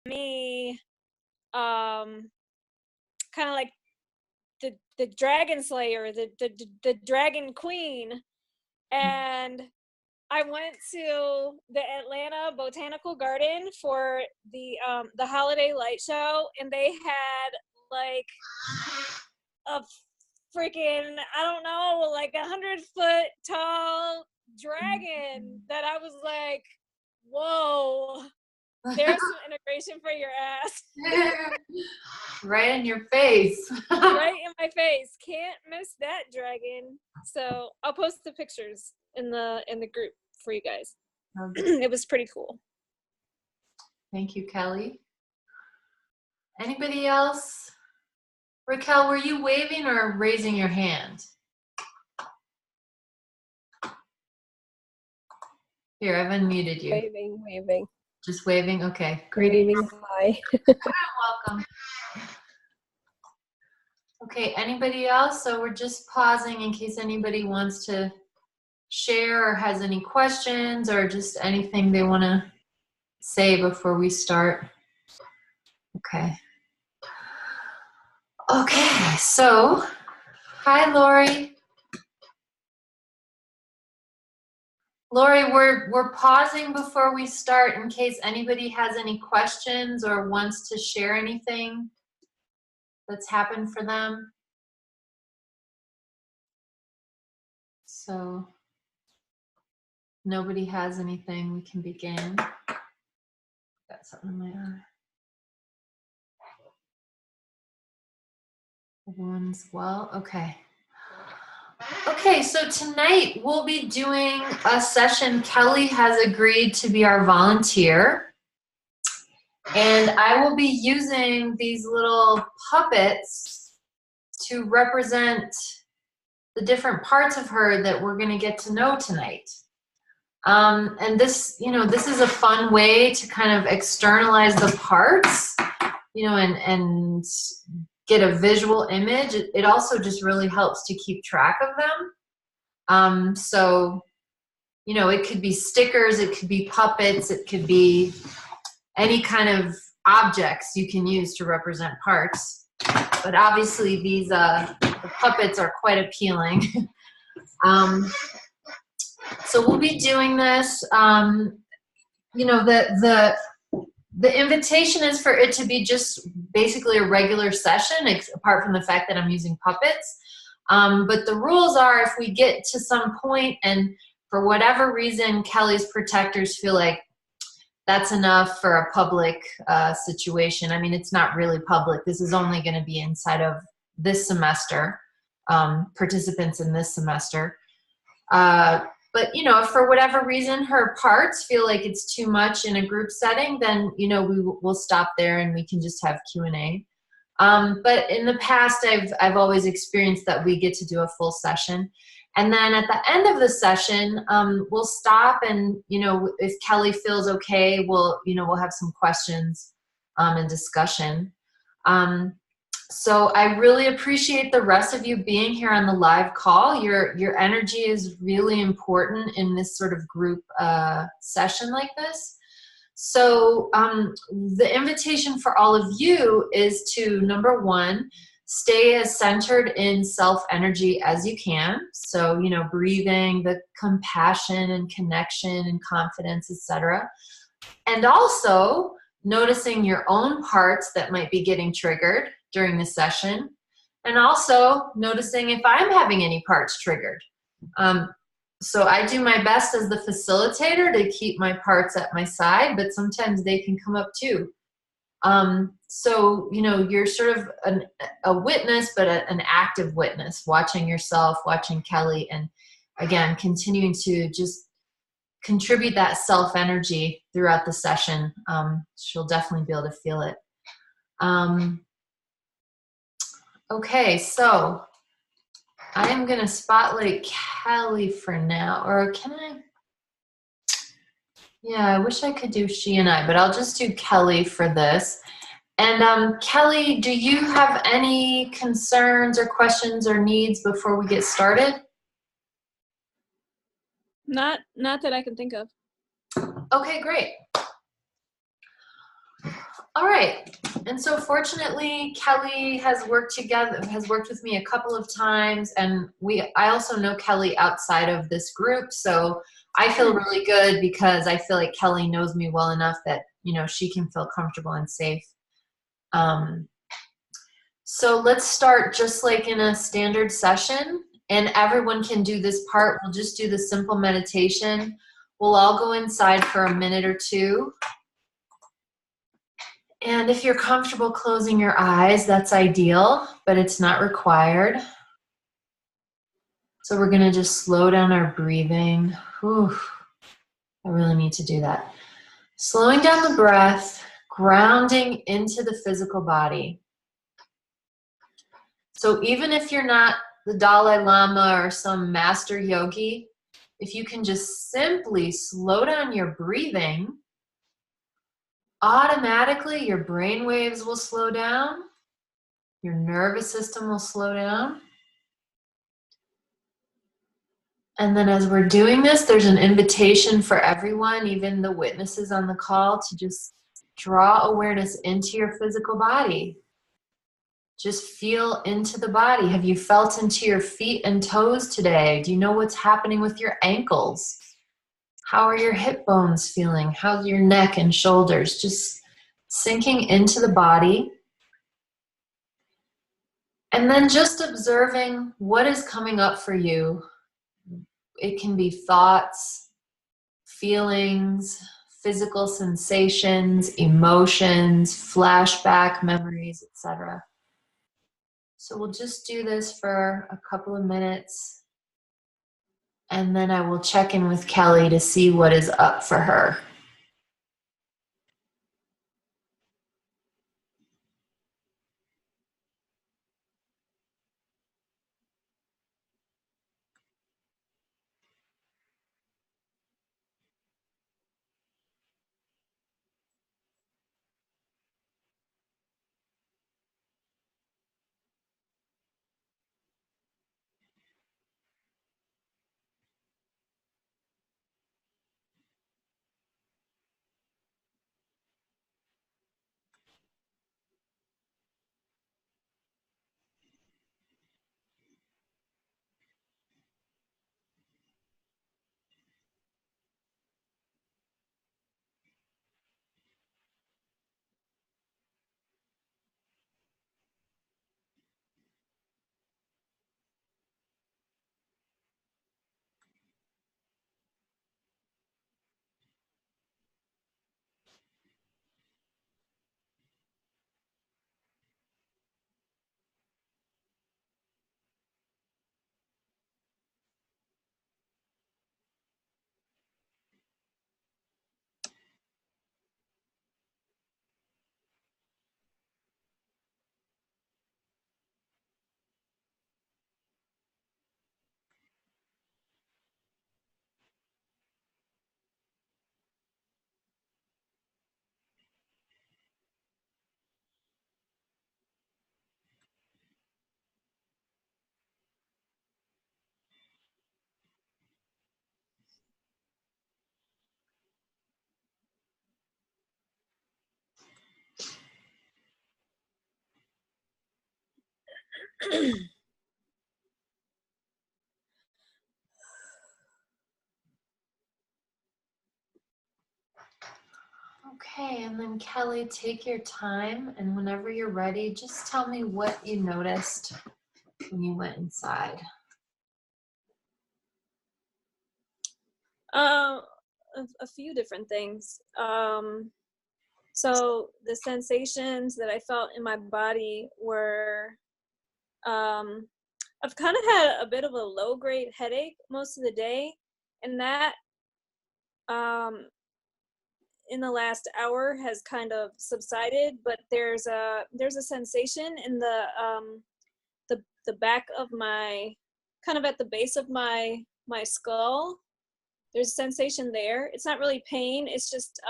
me, kind of like the dragon slayer, the dragon queen. And I went to the Atlanta Botanical Garden for the holiday light show, and they had like a freaking, I don't know, like 100-foot tall dragon that I was like, whoa, there's some integration for your ass. Right in your face. Right in my face. Can't miss that dragon. So I'll post the pictures in the group for you guys. It was pretty cool. Thank you, Kelly. Anybody else? Raquel, were you waving or raising your hand? Here, I've unmuted you. Waving. Just waving? Okay. Great evening. Hi. Welcome. Okay, anybody else? So we're just pausing in case anybody wants to share or has any questions or just anything they want to say before we start. Okay. Okay, so hi, Lori. Lori, we're pausing before we start in case anybody has any questions or wants to share anything that's happened for them. So nobody has anything, we can begin. Got something in my eye. Everyone's well? Okay. Okay, so tonight we'll be doing a session. Kelly has agreed to be our volunteer. And I will be using these little puppets to represent the different parts of her that we're going to get to know tonight. And this, this is a fun way to kind of externalize the parts, and get a visual image. It also just really helps to keep track of them. So, it could be stickers, it could be puppets, it could be any kind of objects you can use to represent parts. But obviously these the puppets are quite appealing. So we'll be doing this. The invitation is for it to be just basically a regular session, apart from the fact that I'm using puppets. But the rules are, if we get to some point and for whatever reason Kelly's protectors feel like that's enough for a public situation. I mean, it's not really public. This is only going to be inside of this semester, participants in this semester. But, if for whatever reason her parts feel like it's too much in a group setting, then, we'll stop there and we can just have Q&A. But in the past, I've always experienced that we get to do a full session. And then at the end of the session, we'll stop and, if Kelly feels okay, we'll have some questions and discussion. So I really appreciate the rest of you being here on the live call. Your energy is really important in this sort of group session like this. So the invitation for all of you is to, number one, stay as centered in self-energy as you can. So, breathing, the compassion and connection and confidence, etc. And also noticing your own parts that might be getting triggered during the session. And also noticing if I'm having any parts triggered. So I do my best as the facilitator to keep my parts at my side, but sometimes they can come up too. So, you're sort of a witness, but an active witness, watching yourself, watching Kelly, and again, continuing to just contribute that self-energy throughout the session. She'll definitely be able to feel it. Okay, so I am going to spotlight Kelly for now, or can I? Yeah, I wish I could do she and I, but I'll just do Kelly for this. And Kelly, do you have any concerns or questions or needs before we get started? Not that I can think of. Okay, great. All right. And so fortunately, Kelly has worked with me a couple of times, and I also know Kelly outside of this group. So I feel really good because I feel like Kelly knows me well enough that, you know, she can feel comfortable and safe. So let's start just like in a standard session, and everyone can do this part. We'll just do the simple meditation. We'll all go inside for a minute or two. And if you're comfortable closing your eyes, that's ideal, but it's not required. So we're going to just slow down our breathing. Whew. I really need to do that. Slowing down the breath, grounding into the physical body. So even if you're not the Dalai Lama or some master yogi, if you can just simply slow down your breathing, automatically your brain waves will slow down, your nervous system will slow down. And then as we're doing this, there's an invitation for everyone, even the witnesses on the call, to just draw awareness into your physical body. Just feel into the body. Have you felt into your feet and toes today? Do you know what's happening with your ankles? How are your hip bones feeling? How's your neck and shoulders? Just sinking into the body. And then just observing what is coming up for you. It can be thoughts, feelings, physical sensations, emotions, flashback memories, etc. So we'll just do this for a couple of minutes, and then I will check in with Kelly to see what is up for her. Okay, and then Kelly, take your time, and whenever you're ready, just tell me what you noticed when you went inside. A few different things. So the sensations that I felt in my body were, I've kind of had a bit of a low-grade headache most of the day, and that in the last hour has kind of subsided. But there's a sensation in the back of my, kind of at the base of my skull. There's a sensation there. It's not really pain. It's just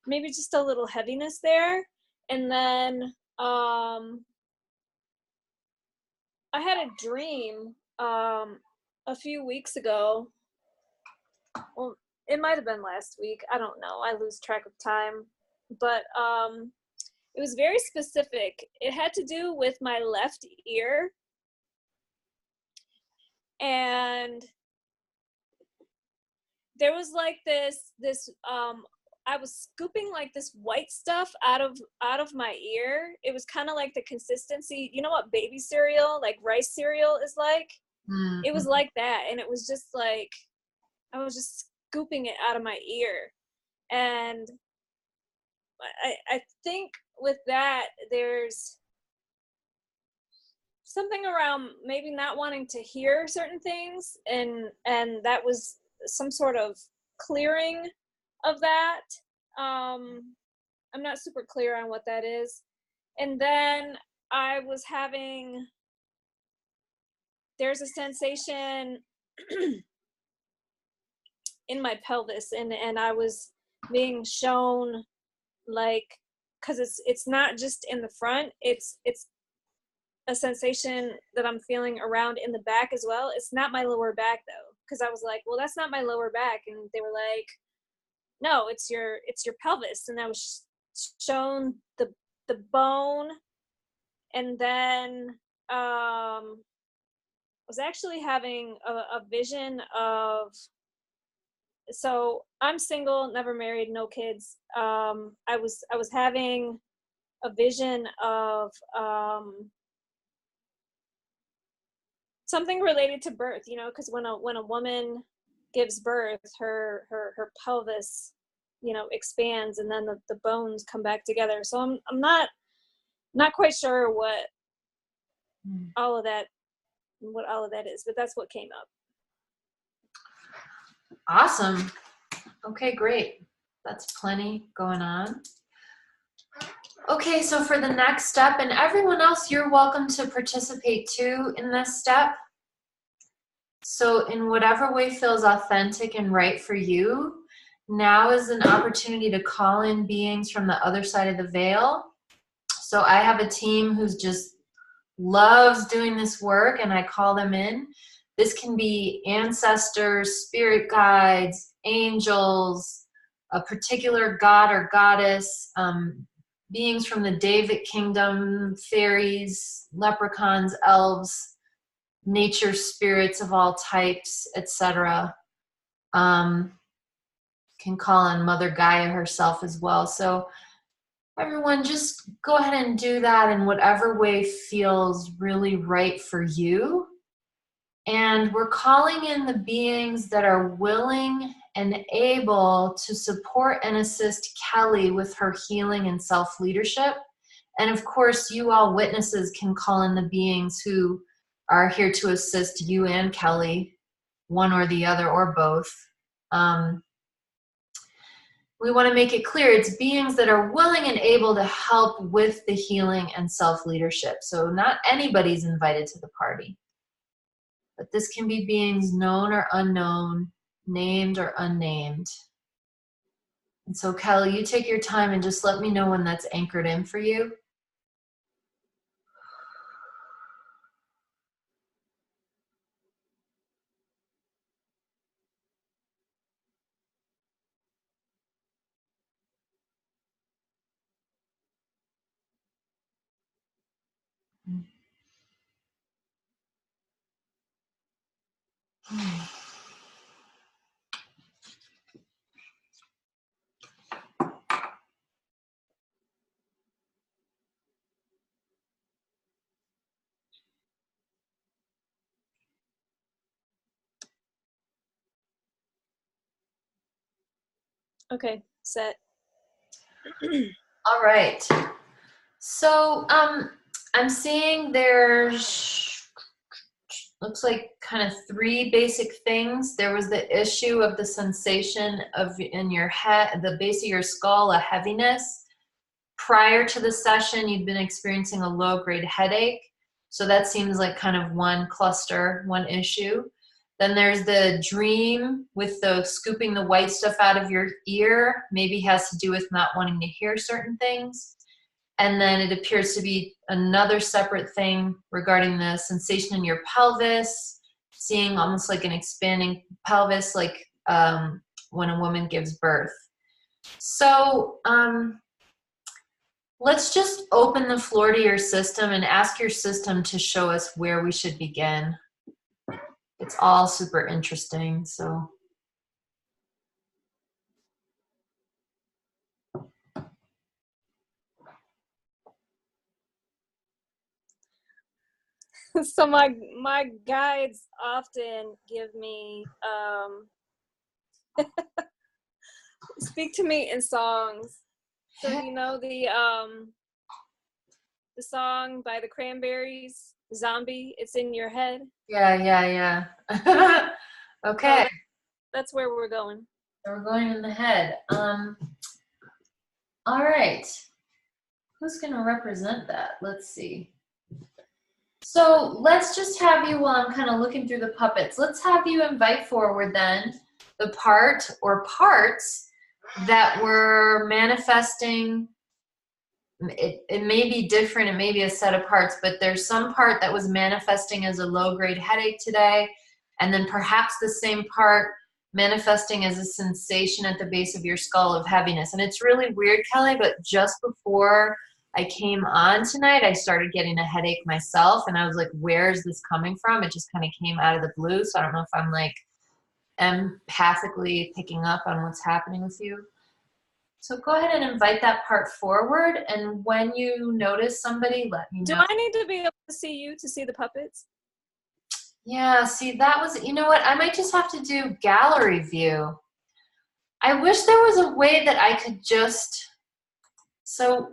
maybe just a little heaviness there. And then I had a dream a few weeks ago. Well, it might have been last week. I don't know. I lose track of time. but it was very specific. It had to do with my left ear, and there was like this I was scooping like this white stuff out of my ear. It was kind of like the consistency, you know what baby cereal, like rice cereal is like? It was like that, and it was just like I was just scooping it out of my ear. And I think with that there's something around maybe not wanting to hear certain things, and that was some sort of clearing of that. I'm not super clear on what that is. And then I was having, there's a sensation in my pelvis, and I was being shown, like, because it's not just in the front, it's a sensation that I'm feeling around in the back as well. It's not my lower back though, because I was like, well, that's not my lower back, and they were like, no, it's your pelvis. And I was shown the bone, and then was actually having a vision of, so I'm single, never married, no kids. I was having a vision of something related to birth, you know, because when a woman gives birth, her pelvis, you know, expands, and then the bones come back together. So I'm not quite sure what all of that is, but that's what came up. Awesome. Okay, great. That's plenty going on. Okay, so for the next step, and everyone else, you're welcome to participate too in this step. So in whatever way feels authentic and right for you, now is an opportunity to call in beings from the other side of the veil. So I have a team who's just loves doing this work, and I call them in. This can be ancestors, spirit guides, angels, a particular god or goddess, beings from the David kingdom, fairies, leprechauns, elves, nature spirits of all types, etc. Can call on Mother Gaia herself as well. So everyone, just go ahead and do that in whatever way feels really right for you. And we're calling in the beings that are willing and able to support and assist Kelly with her healing and self-leadership. And of course, you all witnesses can call in the beings who are here to assist you and Kelly, one or the other or both. We want to make it clear it's beings that are willing and able to help with the healing and self-leadership. So not anybody's invited to the party. But this can be beings known or unknown, named or unnamed. And so Kelly, you take your time and just let me know when that's anchored in for you. Okay, set. All right. So I'm seeing there's, looks like kind of three basic things. There was the issue of the sensation of in your head, the base of your skull, a heaviness. Prior to the session, you'd been experiencing a low-grade headache. So that seems like kind of one cluster, one issue. Then there's the dream with the scooping the white stuff out of your ear, maybe has to do with not wanting to hear certain things. And then it appears to be another separate thing regarding the sensation in your pelvis, seeing almost like an expanding pelvis, like when a woman gives birth. So Let's just open the floor to your system and ask your system to show us where we should begin. It's all super interesting, so. So my guides often give me speak to me in songs. So you know the song by the Cranberries, Zombie, It's in Your Head. Yeah. Okay. So that's where we're going. So we're going in the head. All right. Who's going to represent that? Let's see. So let's just have you, while I'm kind of looking through the puppets, let's have you invite forward then the part or parts that were manifesting. It may be different, it may be a set of parts, but there's some part that was manifesting as a low-grade headache today, and then perhaps the same part manifesting as a sensation at the base of your skull of heaviness. And it's really weird, Kelly, but just before I came on tonight, I started getting a headache myself, and I was like, where is this coming from? It just kind of came out of the blue, so I don't know if I'm like empathically picking up on what's happening with you. So go ahead and invite that part forward, and when you notice somebody, let me know. Do I need to be able to see you to see the puppets? Yeah, see, that was, you know what, I might just have to do gallery view. I wish there was a way that I could just, so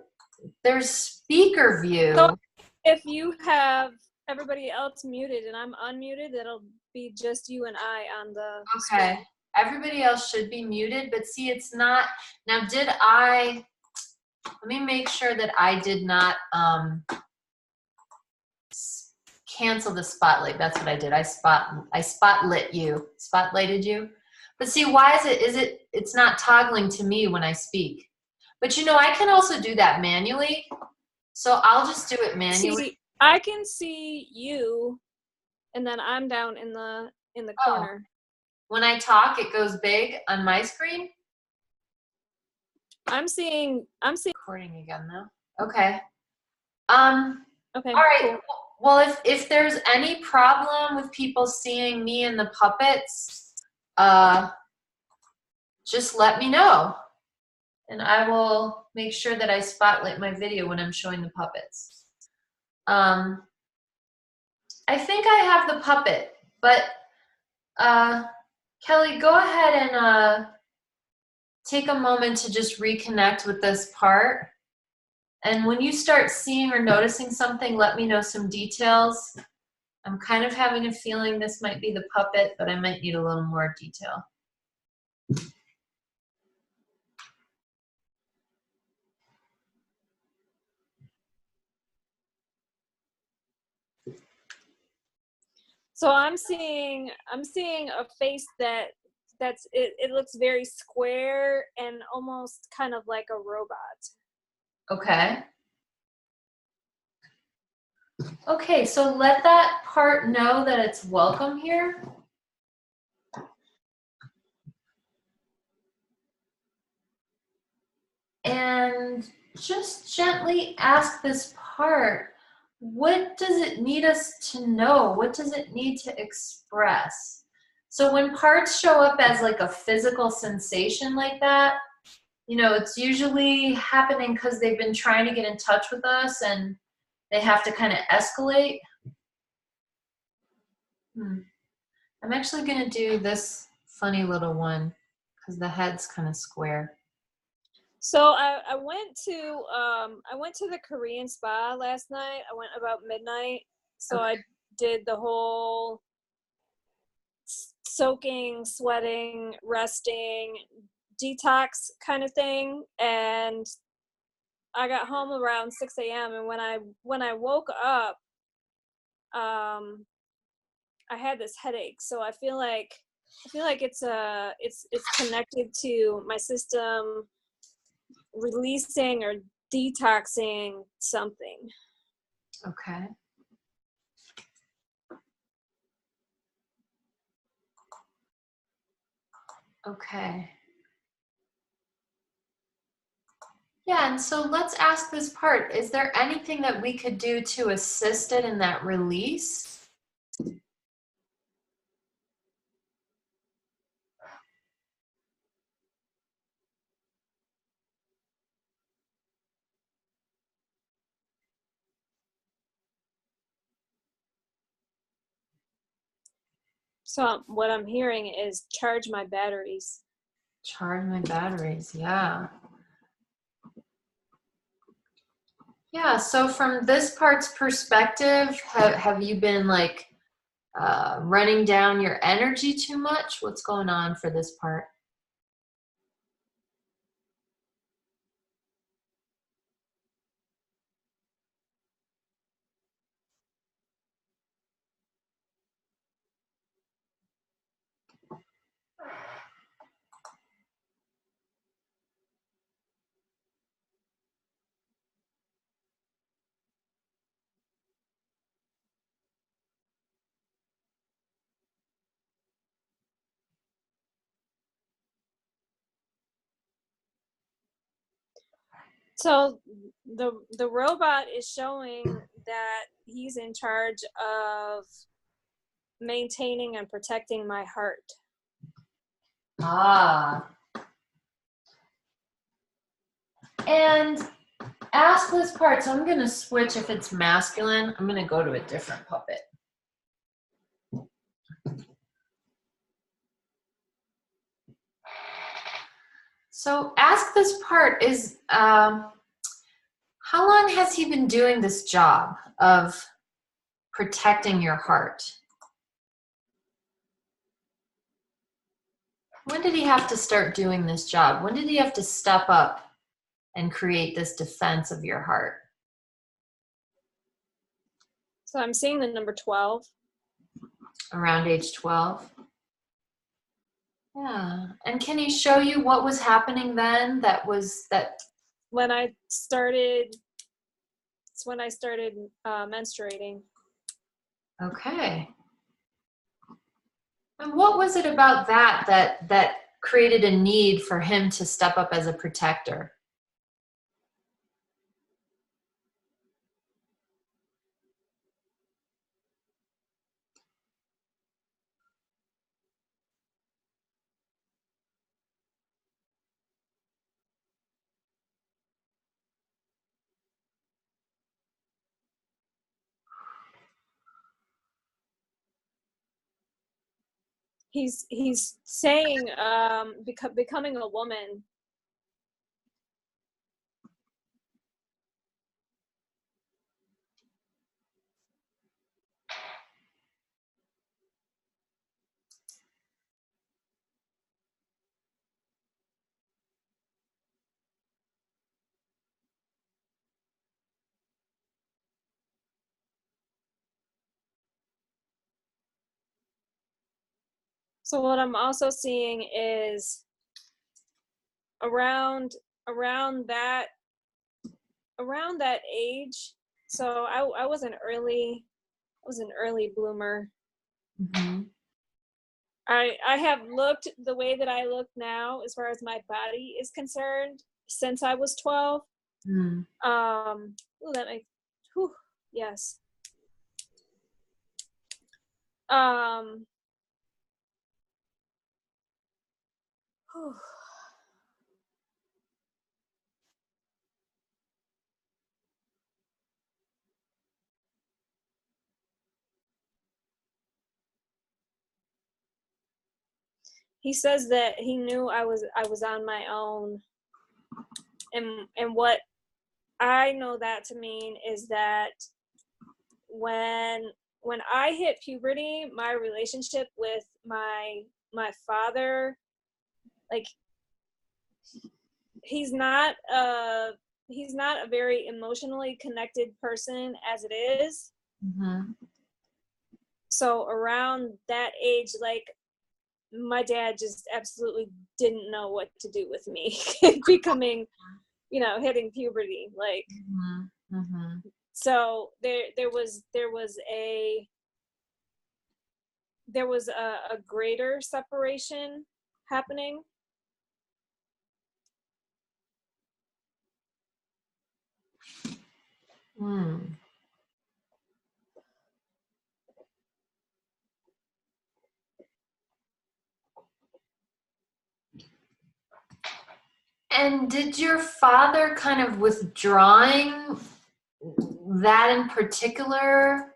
there's speaker view. So if you have everybody else muted and I'm unmuted, it'll be just you and I on the Okay. screen. Everybody else should be muted, but see, it's not, now let me make sure that I did not cancel the spotlight. That's what I did. I spotlighted you. But see, why is it's not toggling to me when I speak. But you know, I can also do that manually. So I'll just do it manually. See, I can see you and then I'm down in the corner. When I talk, it goes big on my screen. I'm seeing Recording again though. Okay. Okay. All right. Cool. Well, if there's any problem with people seeing me and the puppets, just let me know, and I will make sure that I spotlight my video when I'm showing the puppets. I think I have the puppet, but Kelly, go ahead and take a moment to just reconnect with this part. And when you start seeing or noticing something, let me know some details. I'm kind of having a feeling this might be the puppet, but I might need a little more detail. So I'm seeing a face it looks very square and almost kind of like a robot. Okay. Okay, so let that part know that it's welcome here. And just gently ask this part, what does it need us to know? What does it need to express? So when parts show up as like a physical sensation like that, you know, it's usually happening because they've been trying to get in touch with us and they have to kind of escalate. I'm actually going to do this funny little one because the head's kind of square. So I went to the Korean spa last night. I went about midnight. So Okay. I did the whole soaking, sweating, resting, detox kind of thing, and I got home around 6 a.m. and when I woke up, I had this headache. So I feel like it's connected to my system releasing or detoxing something. Okay. Okay. Yeah, and so let's ask this part. Is there anything that we could do to assist it in that release? So what I'm hearing is charge my batteries. Charge my batteries, yeah. Yeah, so from this part's perspective, have you been like running down your energy too much? What's going on for this part? So the robot is showing that he's in charge of maintaining and protecting my heart. Ah. And ask this part. So I'm going to switch. If it's masculine, I'm going to go to a different puppet. So ask this part is, how long has he been doing this job of protecting your heart? When did he have to start doing this job? When did he have to step up and create this defense of your heart? So I'm seeing the number 12. Around age 12? Yeah. And can he show you what was happening then that When I started, it's when I started menstruating. Okay. And what was it about that created a need for him to step up as a protector? He's saying becoming a woman. So what I'm also seeing is around around that around that age. So I was an early bloomer. Mm-hmm. I have looked the way that I look now as far as my body is concerned since I was 12. Mm. Ooh, that makes, whew, yes. Um, whew. He says that he knew I was on my own, and what I know that to mean is that when when I hit puberty, my relationship with my father, like he's not a very emotionally connected person as it is. Mm-hmm. So around that age, like my dad just absolutely didn't know what to do with me becoming, hitting puberty, like. Mm-hmm. Mm-hmm. So there was a greater separation happening. Hmm. And did your father kind of withdrawing that in particular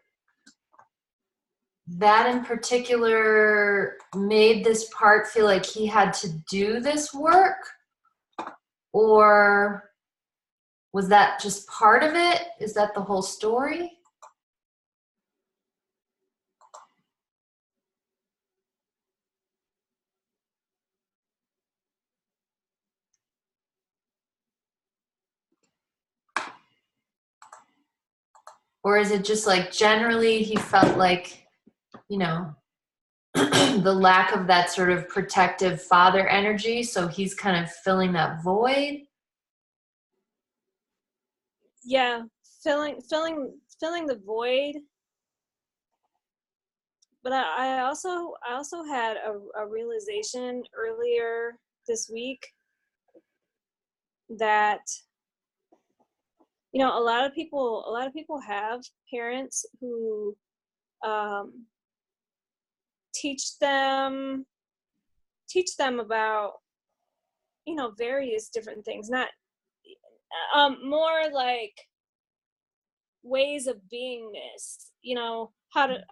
made this part feel like he had to do this work? Or was that just part of it? Is that the whole story? Or is it just like generally he felt like, you know, the lack of that sort of protective father energy, so he's kind of filling that void? Yeah, filling the void. But I also had a realization earlier this week that, a lot of people have parents who um, teach them about, various different things, not more like ways of beingness, how to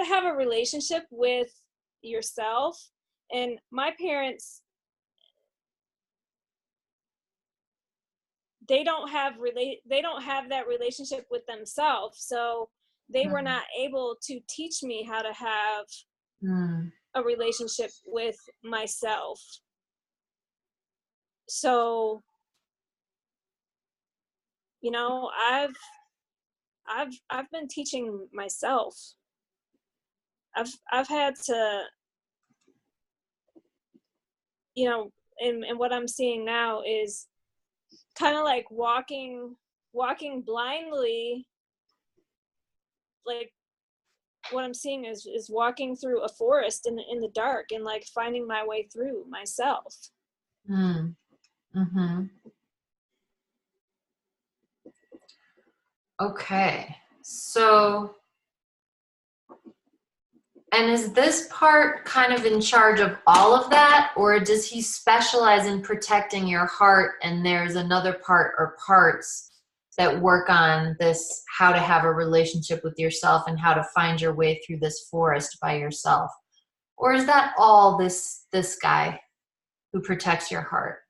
have a relationship with yourself. And my parents, they don't have that relationship with themselves, so they were not able to teach me how to have a relationship with myself. So, I've been teaching myself. I've had to, and what I'm seeing now is kind of like walking blindly. Like, what I'm seeing is walking through a forest in the dark, and like finding my way through myself. Mm-hmm. Okay, so, and is this part kind of in charge of all of that, or does he specialize in protecting your heart and there's another part or parts that work on this, how to have a relationship with yourself and how to find your way through this forest by yourself? Or is that all this guy who protects your heart?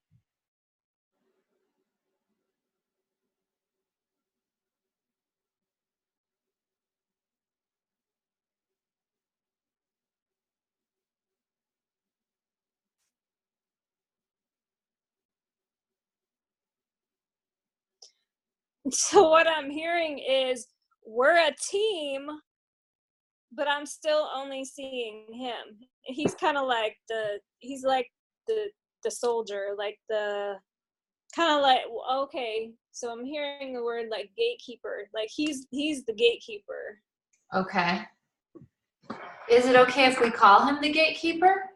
So what I'm hearing is we're a team, but I'm still only seeing him. He's kind of like the soldier, like the kind of like, okay, so I'm hearing the word like gatekeeper, like he's the gatekeeper. Okay. Is it okay if we call him the gatekeeper?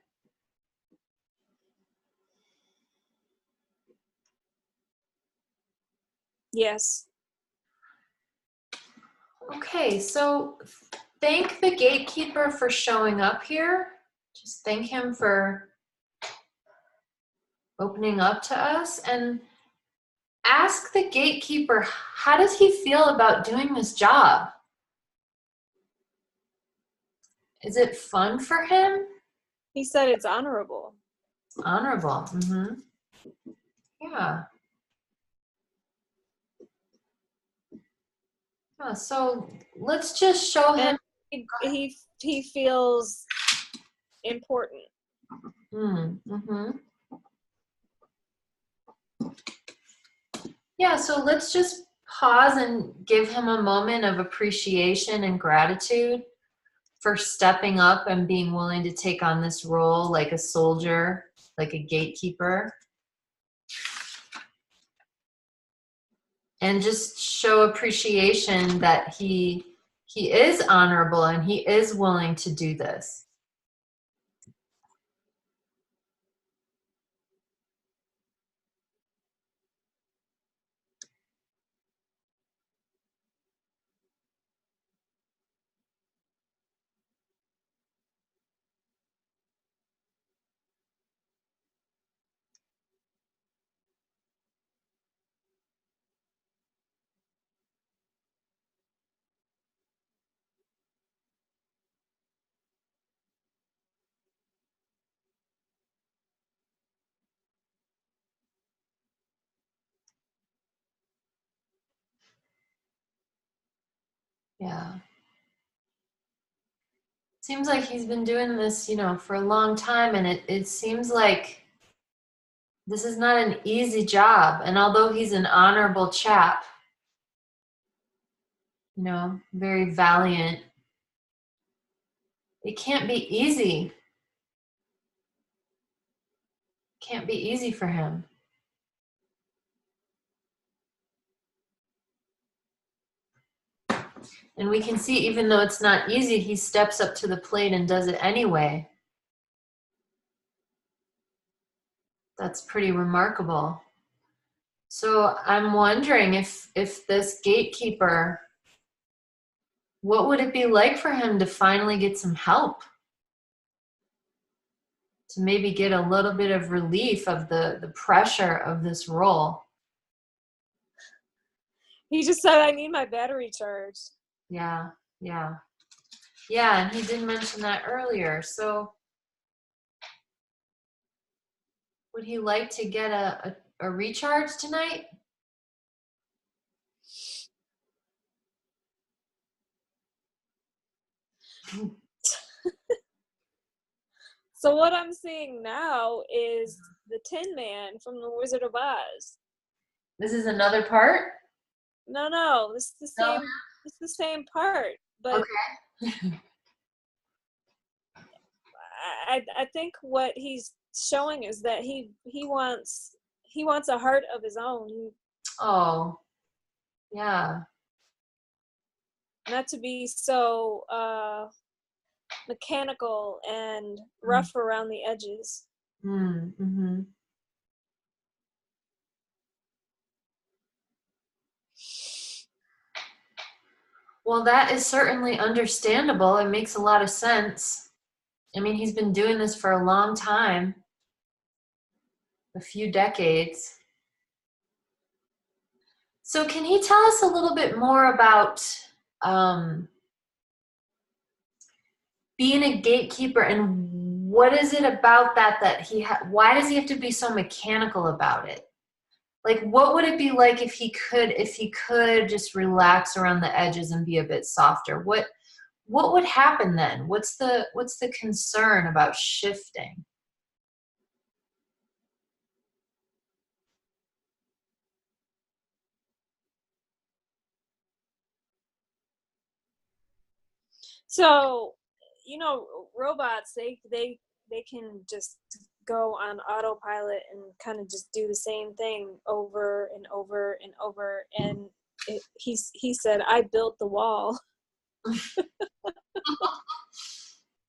Yes. Okay, so thank the gatekeeper for showing up here. Just thank him for opening up to us, and ask the gatekeeper, how does he feel about doing this job? Is it fun for him? He said it's honorable. Honorable. Mm-hmm. Yeah. Yeah. So let's just show him. And he feels important. Mm-hmm. Yeah. So let's just pause and give him a moment of appreciation and gratitude for stepping up and being willing to take on this role like a soldier, like a gatekeeper. And just show appreciation that he is honorable and he is willing to do this. Yeah. Seems like he's been doing this, for a long time, and it seems like this is not an easy job. And although he's an honorable chap, very valiant, it can't be easy. Can't be easy for him. And we can see, even though it's not easy, he steps up to the plate and does it anyway. That's pretty remarkable. So I'm wondering if this gatekeeper, what would it be like for him to finally get some help? To maybe get a little bit of relief of the pressure of this role. He just said, I need my battery charged. Yeah, yeah. Yeah, and he did mention that earlier. So would he like to get a recharge tonight? So what I'm seeing now is the Tin Man from The Wizard of Oz. This is another part? No, this is the same. It's the same part, but okay. I think what he's showing is that he wants a heart of his own. Oh, yeah. Not to be so mechanical and rough around the edges. Mm-hmm. Well, that is certainly understandable. It makes a lot of sense. I mean, he's been doing this for a long time, a few decades. So can he tell us a little bit more about being a gatekeeper, and what is it about that why does he have to be so mechanical about it? Like, what would it be like if he could just relax around the edges and be a bit softer? What would happen then? What's the concern about shifting? So, robots they can just go on autopilot and kind of just do the same thing over and over and over. And he said, "I built the wall."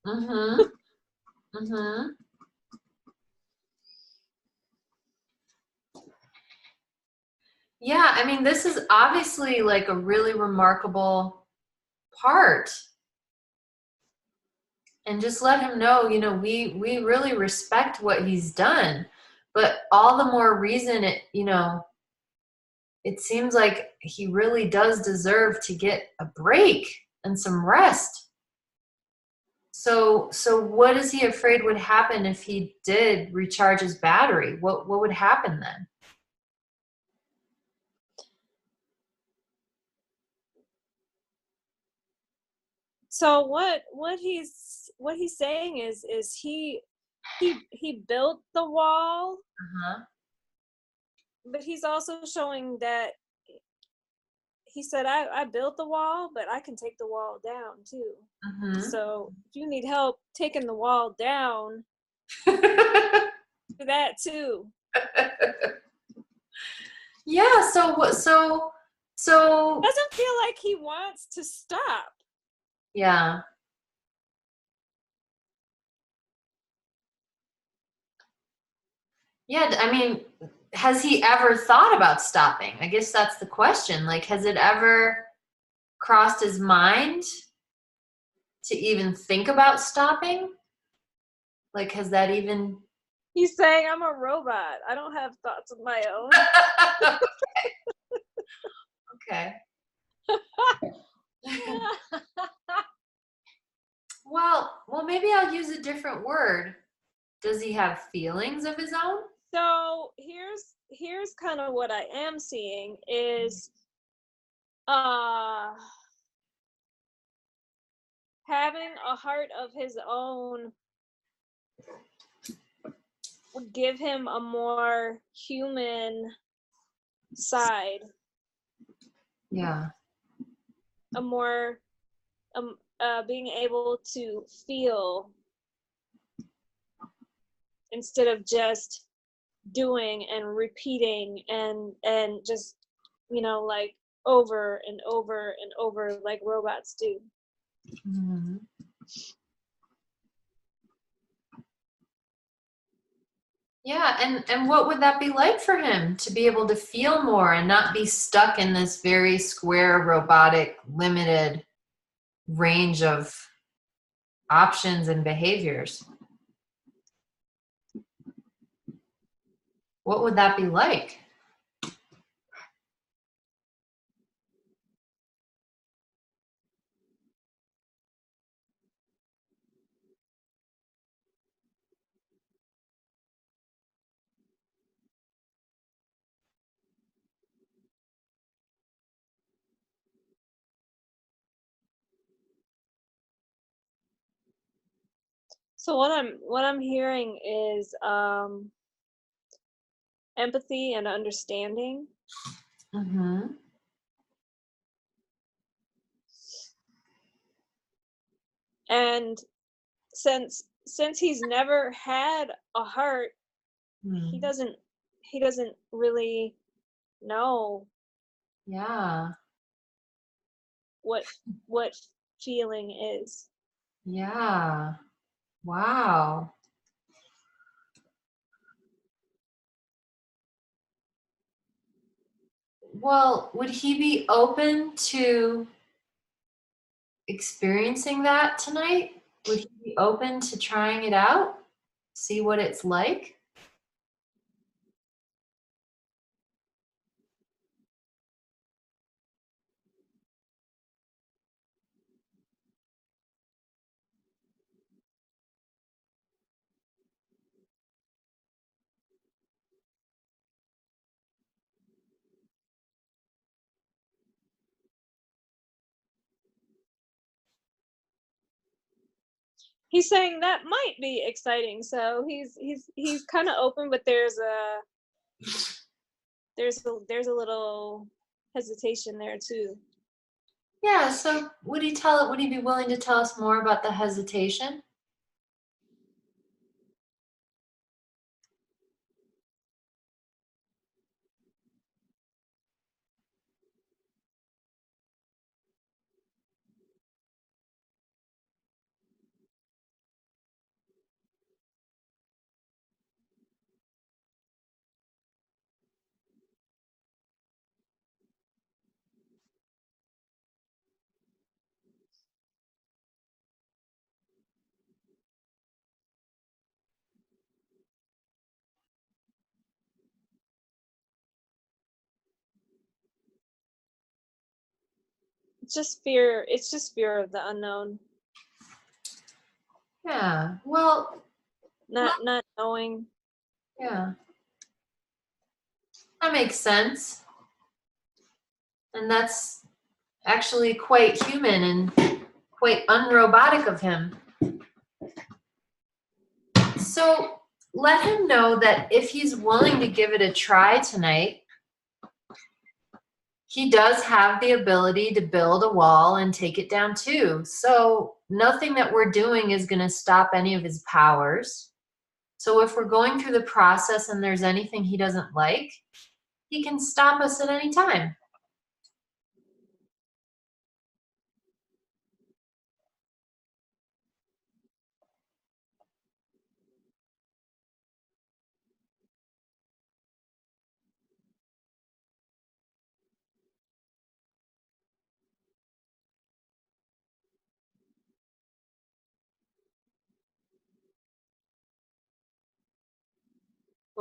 Mm-hmm. Mm-hmm. Yeah, I mean, this is obviously like a really remarkable part. And just let him know, we really respect what he's done, but all the more reason it seems like he really does deserve to get a break and some rest. So what is he afraid would happen if he did recharge his battery? What would happen then? So what he's saying is he built the wall, Uh-huh. but he's also showing that he said, I built the wall, but I can take the wall down too. Mm-hmm. So if you need help taking the wall down, do that too. Yeah, so It doesn't feel like he wants to stop. yeah. Yeah, I mean, has he ever thought about stopping? I guess that's the question. Like, has it ever crossed his mind to even think about stopping? Like, has that even... He's saying, I'm a robot. I don't have thoughts of my own. Okay. Well, maybe I'll use a different word. Does he have feelings of his own? So here's kind of what I am seeing is having a heart of his own would give him a more human side, Yeah. a more being able to feel instead of just doing and repeating and just, you know, like over and over and over like robots do. Mm-hmm. Yeah, and what would that be like for him to be able to feel more and not be stuck in this very square, robotic, limited range of options and behaviors? What would that be like? So what I'm hearing is empathy and understanding. Mm-hmm. And since he's never had a heart, he Mm. doesn't really know Yeah, what feeling is. yeah. Wow. Well, would he be open to experiencing that tonight? Would he be open to trying it out? See what it's like? He's saying that might be exciting, so he's kind of open, but there's a little hesitation there too. Yeah, so would he be willing to tell us more about the hesitation? It's just fear of the unknown, Yeah. Well, not knowing. yeah. That makes sense. And that's actually quite human and quite unrobotic of him. So let him know that if he's willing to give it a try tonight, he does have the ability to build a wall and take it down too. So nothing that we're doing is going to stop any of his powers. So if we're going through the process and there's anything he doesn't like, he can stop us at any time.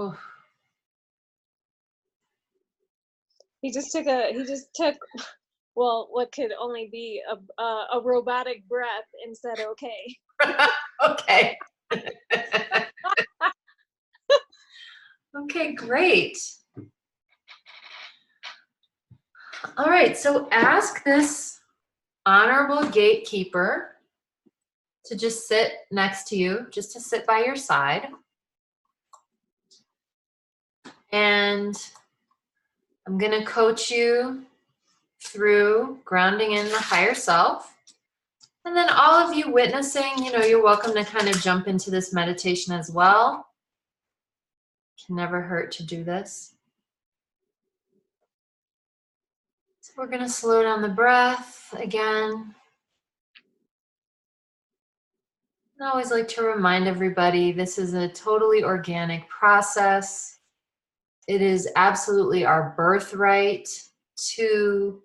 Oof. He just took well, what could only be a robotic breath and said okay. Okay. Okay, great. All right, so ask this honorable gatekeeper to just sit next to you, just to sit by your side. And I'm going to coach you through grounding in the higher self. And then all of you witnessing, you're welcome to kind of jump into this meditation as well. Can never hurt to do this. So we're going to slow down the breath again. I always like to remind everybody this is a totally organic process. It is absolutely our birthright to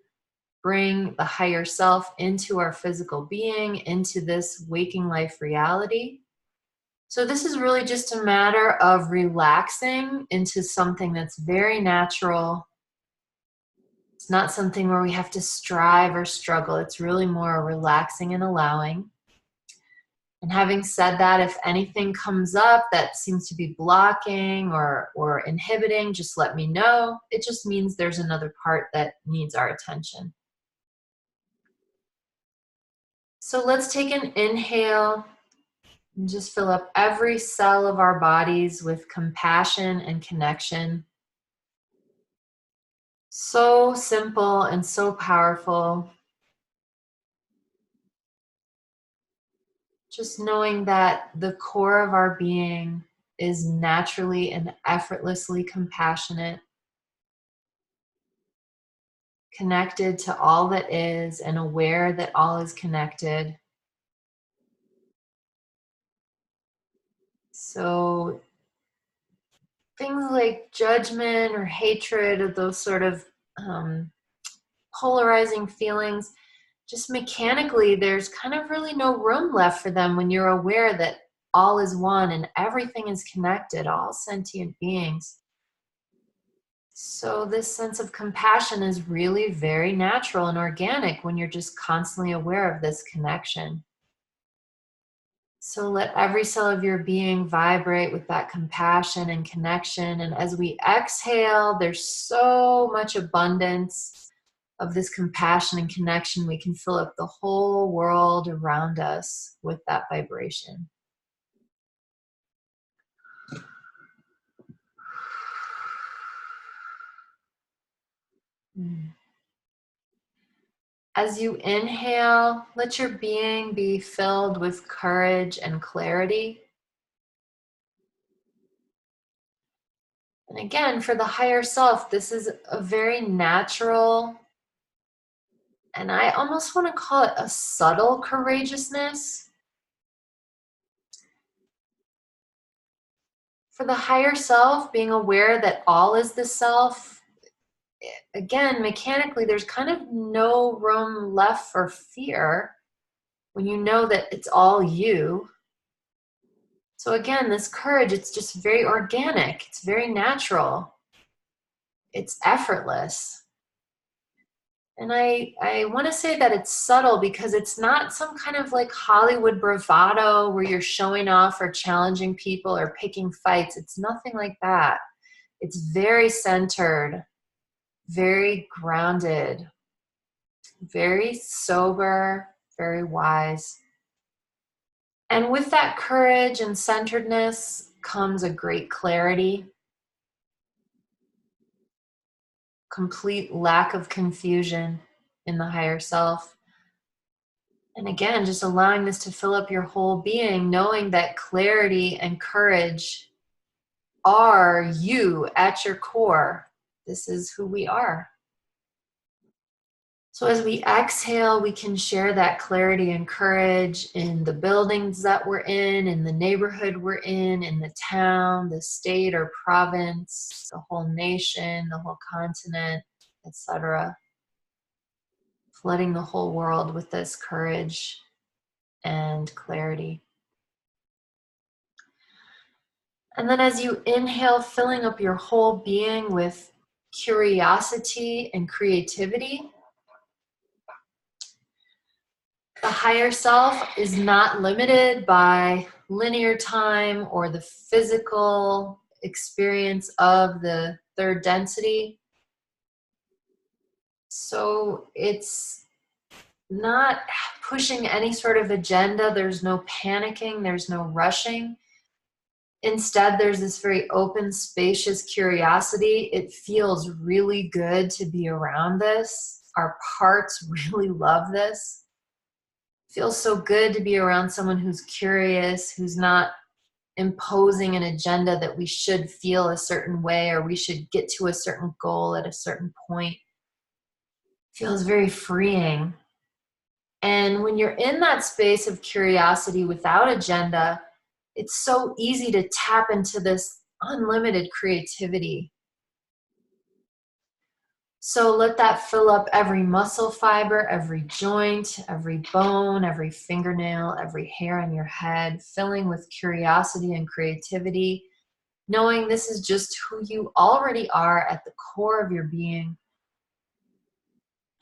bring the higher self into our physical being, into this waking life reality. So this is really just a matter of relaxing into something that's very natural. It's not something where we have to strive or struggle. It's really more relaxing and allowing. And having said that, if anything comes up that seems to be blocking or inhibiting, just let me know. It just means there's another part that needs our attention. So let's take an inhale and just fill up every cell of our bodies with compassion and connection. So simple and so powerful. Just knowing that the core of our being is naturally and effortlessly compassionate, connected to all that is, and aware that all is connected. So things like judgment or hatred, or those sort of polarizing feelings, just mechanically, there's kind of really no room left for them when you're aware that all is one and everything is connected, all sentient beings. So this sense of compassion is really very natural and organic when you're just constantly aware of this connection. So let every cell of your being vibrate with that compassion and connection. And as we exhale, there's so much abundance of this compassion and connection. We can fill up the whole world around us with that vibration. As you inhale, let your being be filled with courage and clarity. And again, for the higher self, this is a very natural, and I almost want to call it a subtle courageousness. For the higher self, being aware that all is the self, again, mechanically, there's kind of no room left for fear when you know that it's all you. So again, this courage, it's just very organic. It's very natural. It's effortless. And I want to say that it's subtle because it's not some kind of like Hollywood bravado where you're showing off or challenging people or picking fights. It's nothing like that. It's very centered, very grounded, very sober, very wise. And with that courage and centeredness comes a great clarity, complete lack of confusion in the higher self. And again, just allowing this to fill up your whole being, knowing that clarity and courage are you at your core. This is who we are. So as we exhale, we can share that clarity and courage in the buildings that we're in the neighborhood we're in the town, the state or province, the whole nation, the whole continent, etc. Flooding the whole world with this courage and clarity. And then as you inhale, filling up your whole being with curiosity and creativity. The higher self is not limited by linear time or the physical experience of the third density. So it's not pushing any sort of agenda. There's no panicking, there's no rushing. Instead, there's this very open, spacious curiosity. It feels really good to be around this. Our parts really love this. It feels so good to be around someone who's curious, who's not imposing an agenda that we should feel a certain way or we should get to a certain goal at a certain point. It feels very freeing. And when you're in that space of curiosity without agenda, it's so easy to tap into this unlimited creativity. So let that fill up every muscle fiber, every joint, every bone, every fingernail, every hair on your head, filling with curiosity and creativity, knowing this is just who you already are at the core of your being.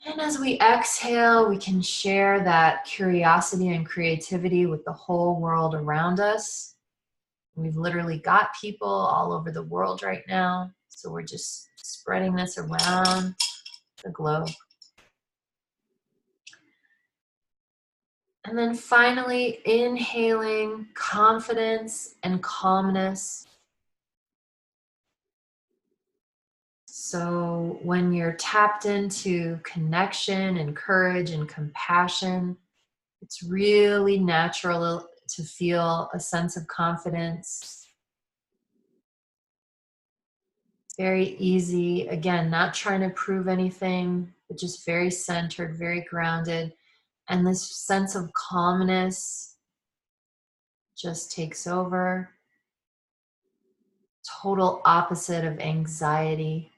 And as we exhale, we can share that curiosity and creativity with the whole world around us. We've literally got people all over the world right now, so we're just spreading this around the globe. And then finally, inhaling confidence and calmness. So when you're tapped into connection and courage and compassion, it's really natural to feel a sense of confidence. Very easy, again, not trying to prove anything, but just very centered, very grounded. And this sense of calmness just takes over. Total opposite of anxiety.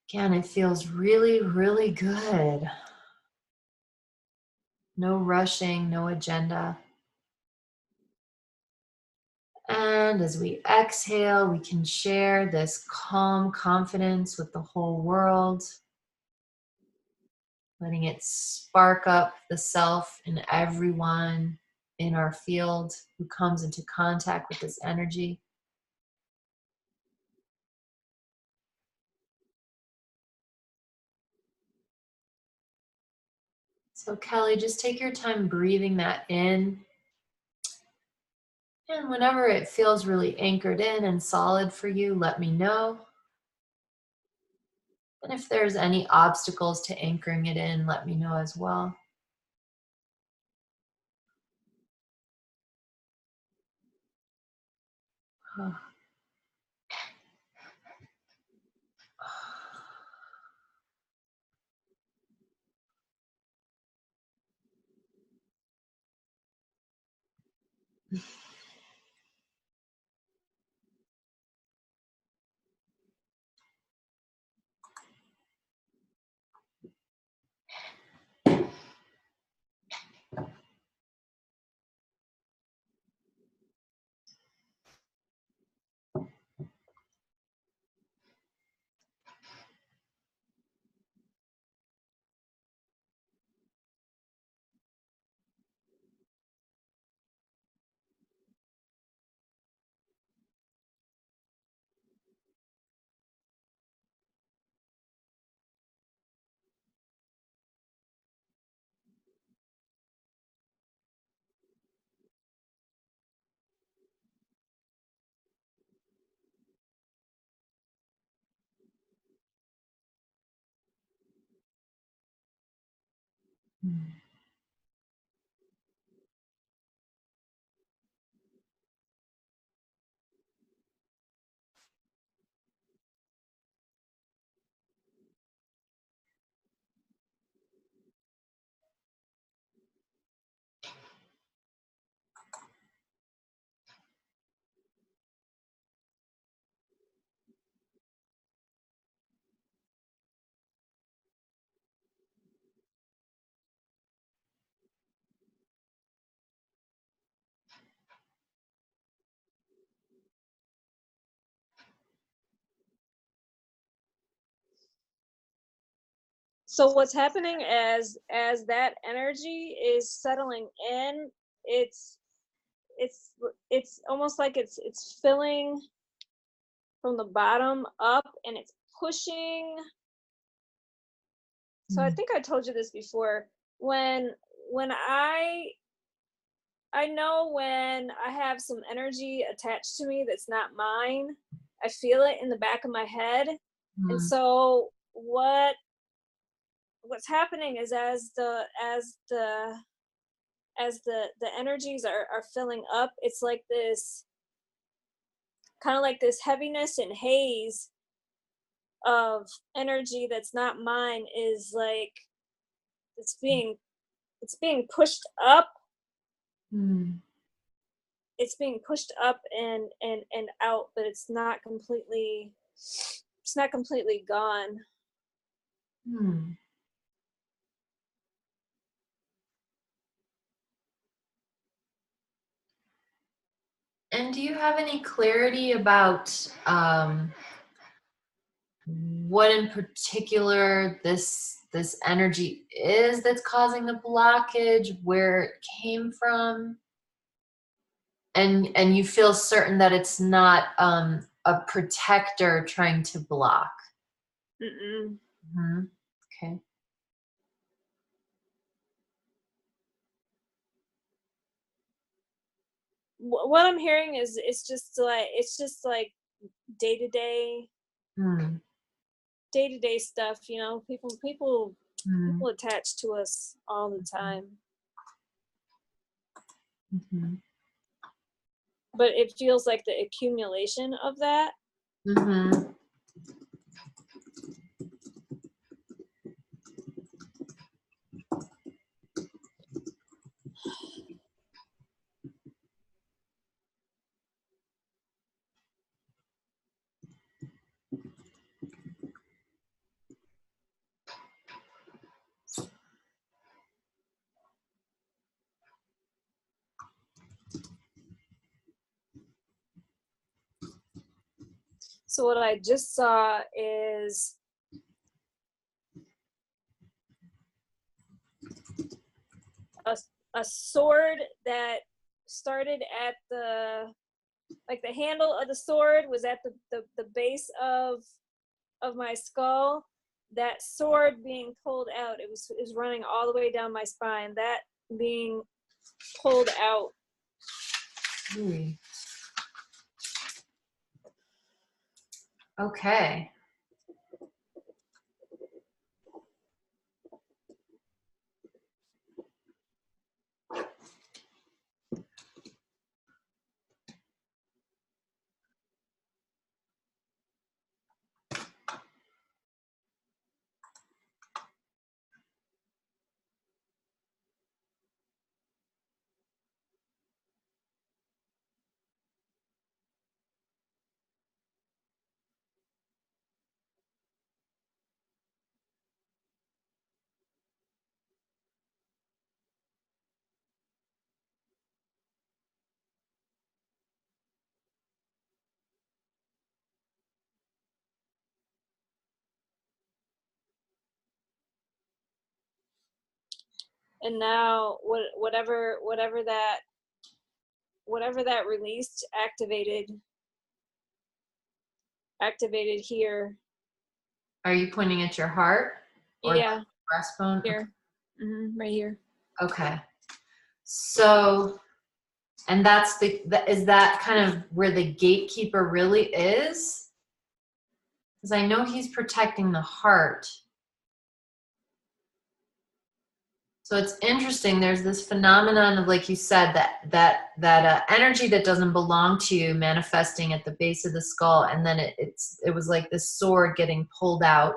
Again, it feels really, really good. No rushing, no agenda. And as we exhale, we can share this calm confidence with the whole world, letting it spark up the self in everyone in our field who comes into contact with this energy. So Kelly, just take your time breathing that in. And whenever it feels really anchored in and solid for you, let me know. And if there's any obstacles to anchoring it in, let me know as well. So what's happening as that energy is settling in, it's it's almost like it's filling from the bottom up, and it's pushing So I think I told you this before. When I know when I have some energy attached to me that's not mine. I feel it in the back of my head. And so what's happening is as the energies are filling up, it's like this kind of like this heaviness and haze of energy that's not mine is like it's being pushed up. It's being pushed up and out, but it's not completely gone. And do you have any clarity about what in particular this energy is that's causing the blockage, where it came from? And you feel certain that it's not a protector trying to block? Okay. What I'm hearing is it's just like day-to-day stuff, you know. People attach to us all the time. But it feels like the accumulation of that. So what I just saw is a sword that started at the handle of the sword was at the base of my skull. That sword being pulled out, it was running all the way down my spine. That being pulled out. Okay. And now whatever that released activated here. Are you pointing at your heart? Or yeah. the breastbone? Here. Okay. Right here. Okay. So, and is that kind of where the gatekeeper really is? Because I know he's protecting the heart. So it's interesting. There's this phenomenon of, like you said, that energy that doesn't belong to you manifesting at the base of the skull, and then it was like this sword getting pulled out.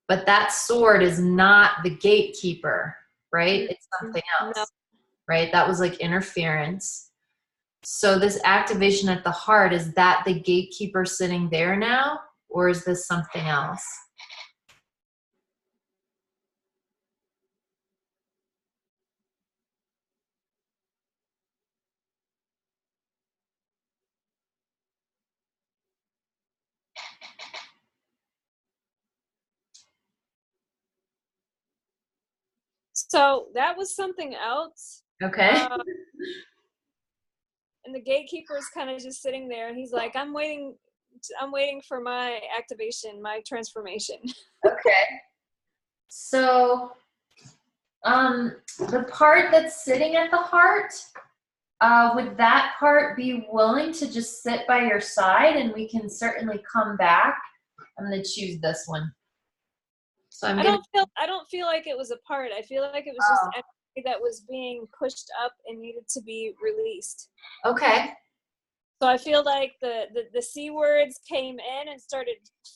But that sword is not the gatekeeper, right? It's something else, no. Right? That was like interference. So this activation at the heart, is that the gatekeeper sitting there now, or is this something else? So that was something else. Okay. And the gatekeeper is kind of just sitting there, and he's like, I'm waiting I'm waiting for my activation, my transformation. Okay. So, the part that's sitting at the heart, would that part be willing to just sit by your side, and we can certainly come back? I'm going to choose this one. So I don't feel like it was a part. I feel like it was just energy that was being pushed up and needed to be released. Okay. So I feel like the C words came in and started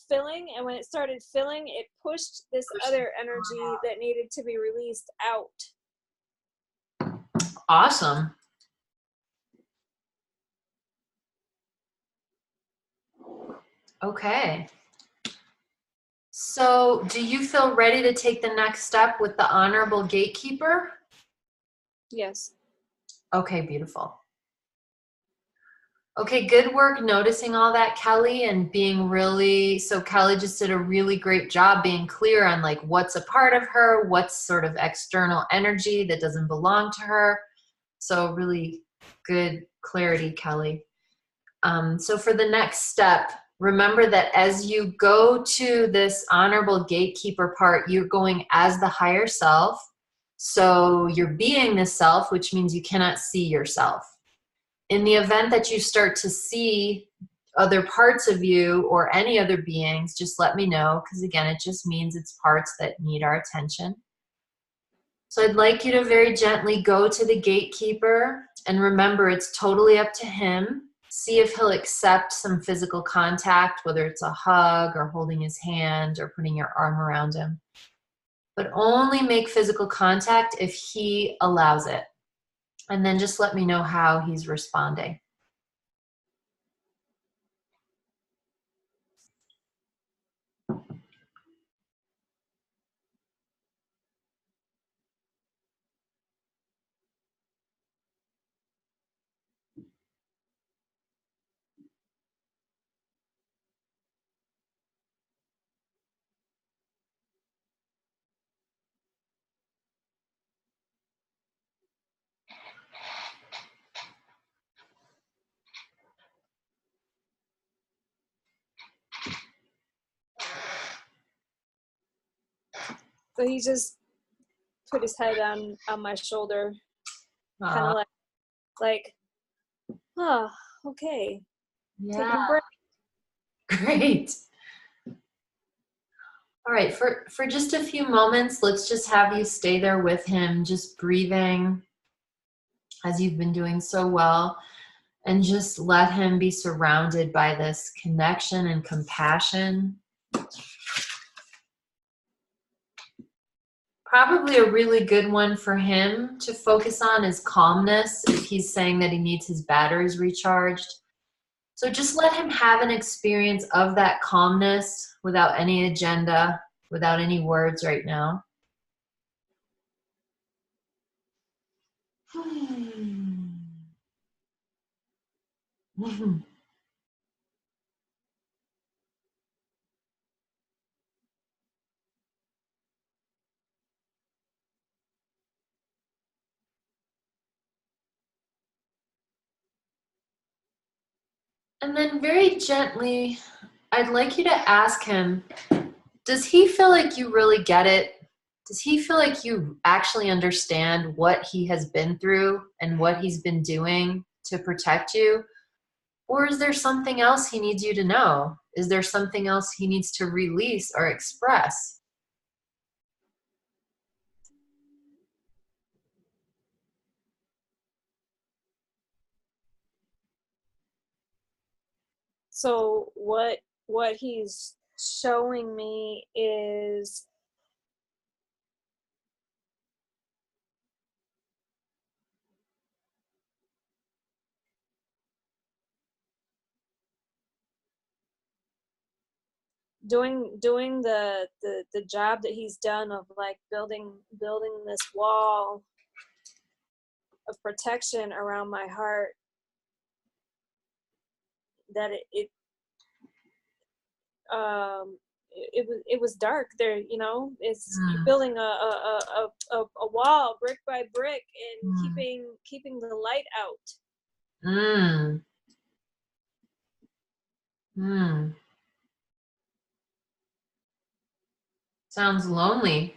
filling, and when it started filling, it pushed this other energy that needed to be released out. Awesome. Okay. So, do you feel ready to take the next step with the honorable gatekeeper? Yes. Okay, beautiful. Okay, good work noticing all that, Kelly, and being really, so Kelly just did a really great job being clear on like what's a part of her, what's sort of external energy that doesn't belong to her. So really good clarity, Kelly. So for the next step, remember that as you go to this honorable gatekeeper part, you're going as the higher self. So you're being the self, which means you cannot see yourself. In the event that you start to see other parts of you or any other beings, just let me know, because again, it just means it's parts that need our attention. So I'd like you to very gently go to the gatekeeper, and remember, it's totally up to him. See if he'll accept some physical contact, whether it's a hug or holding his hand or putting your arm around him. But only make physical contact if he allows it. And then just let me know how he's responding. So he just put his head on my shoulder, kind of like, oh, okay, Yeah, taking a break. great. All right, for just a few moments, let's just have you stay there with him, just breathing as you've been doing so well, and just let him be surrounded by this connection and compassion. Probably a really good one for him to focus on is calmness, if he's saying that he needs his batteries recharged. So just let him have an experience of that calmness without any agenda, without any words right now. And then very gently, I'd like you to ask him, does he feel like you really get it? Does he feel like you actually understand what he has been through and what he's been doing to protect you? Or is there something else he needs you to know? Is there something else he needs to release or express? So what he's showing me is doing the job that he's done of like building this wall of protection around my heart, that it was dark there, you know. It's building a wall brick by brick and keeping the light out. Hmm. Sounds lonely.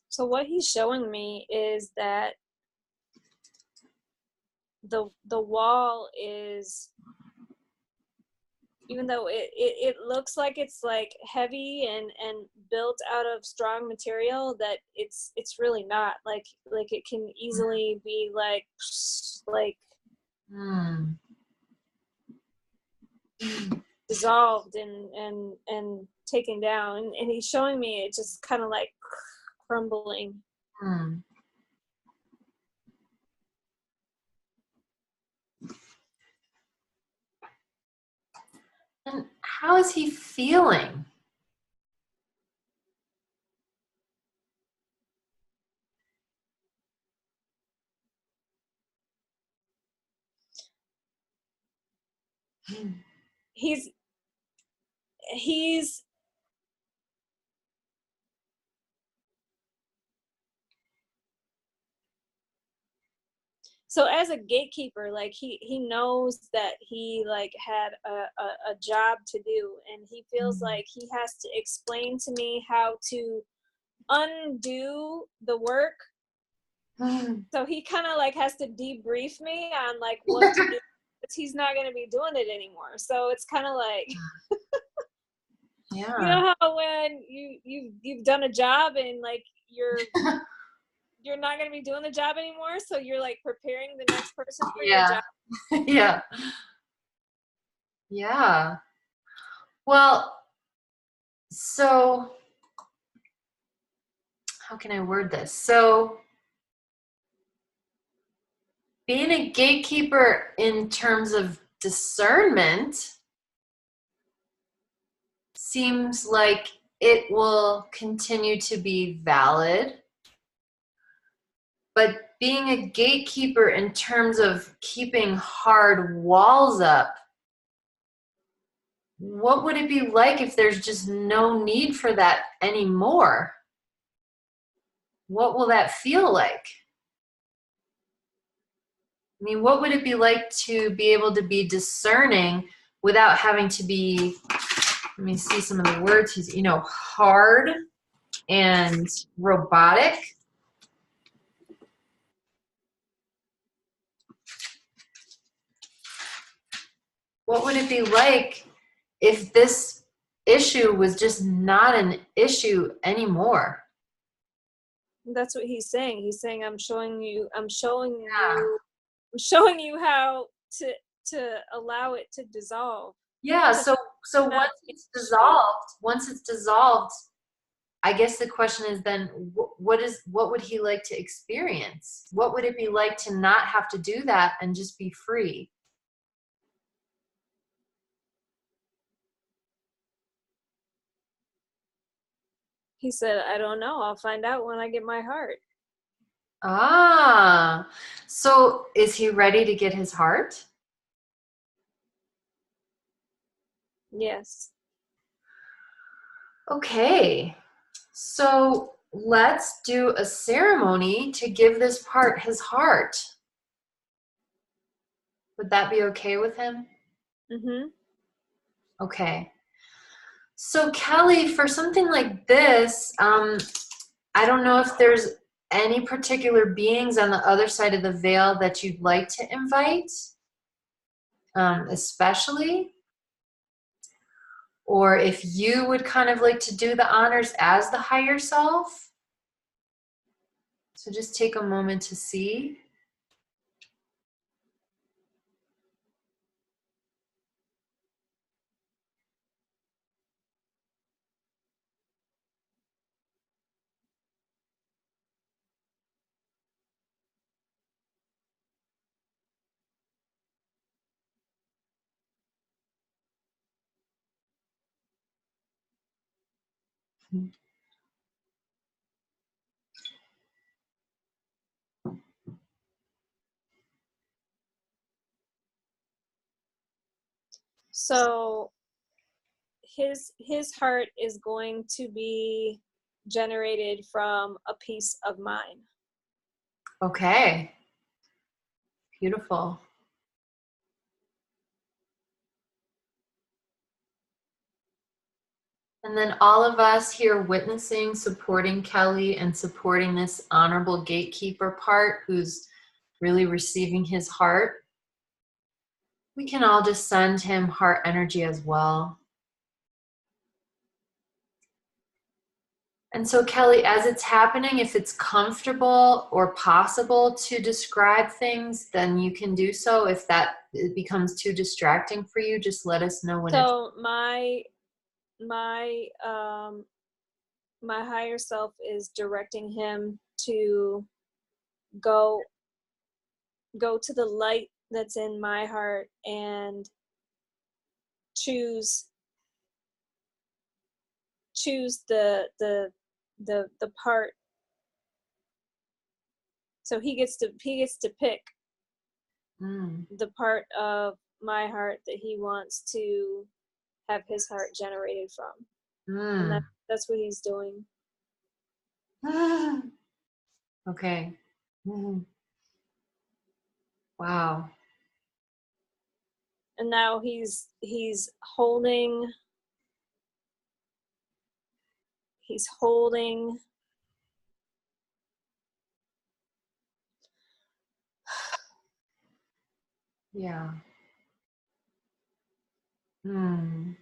So what he's showing me is that the wall is, even though it looks like it's like heavy and built out of strong material, that it's really not. Like it can easily be like Hmm. dissolved and taken down, and he's showing me it just kind of like crumbling. Hmm. And how is he feeling? He's he's so as a gatekeeper, like he knows that he like had a job to do, and he feels like he has to explain to me how to undo the work. So he kind of like has to debrief me on like what to do, because he's not going to be doing it anymore. So it's kind of like, Yeah. you know how when you've done a job and like you're not going to be doing the job anymore, so you're like preparing the next person for your Yeah. job. Yeah. Yeah. Well, so how can I word this? So being a gatekeeper in terms of discernment seems like it will continue to be valid. But being a gatekeeper in terms of keeping hard walls up, what would it be like if there's just no need for that anymore? What will that feel like? I mean, what would it be like to be able to be discerning without having to be, let me see some of the words he's, hard and robotic? What would it be like if this issue was just not an issue anymore? That's what he's saying. He's saying, Yeah. I'm showing you how to allow it to dissolve. Yeah, To so not once be it's an issue. dissolved, I guess the question is then what would he like to experience? What would it be like to not have to do that and just be free? He said, I don't know. I'll find out when I get my heart. Ah, so is he ready to get his heart? Yes. Okay, so let's do a ceremony to give this part his heart. Would that be okay with him? Mm-hmm. Okay. So Kelly, for something like this, I don't know if there's any particular beings on the other side of the veil that you'd like to invite. especially, or if you would kind of like to do the honors as the higher self. So just take a moment to see. So his heart is going to be generated from a piece of mine. Okay. Beautiful. And then all of us here witnessing, supporting Kelly and supporting this honorable gatekeeper part who's really receiving his heart, we can all just send him heart energy as well. And so Kelly, as it's happening, if it's comfortable or possible to describe things, then you can do so. If it becomes too distracting for you, just let us know when it's. So my higher self is directing him to go to the light that's in my heart and choose the part. So he gets to pick the part of my heart that he wants to have his heart generated from. And that's what he's doing. Okay. Wow. And now he's holding Yeah. Hmm.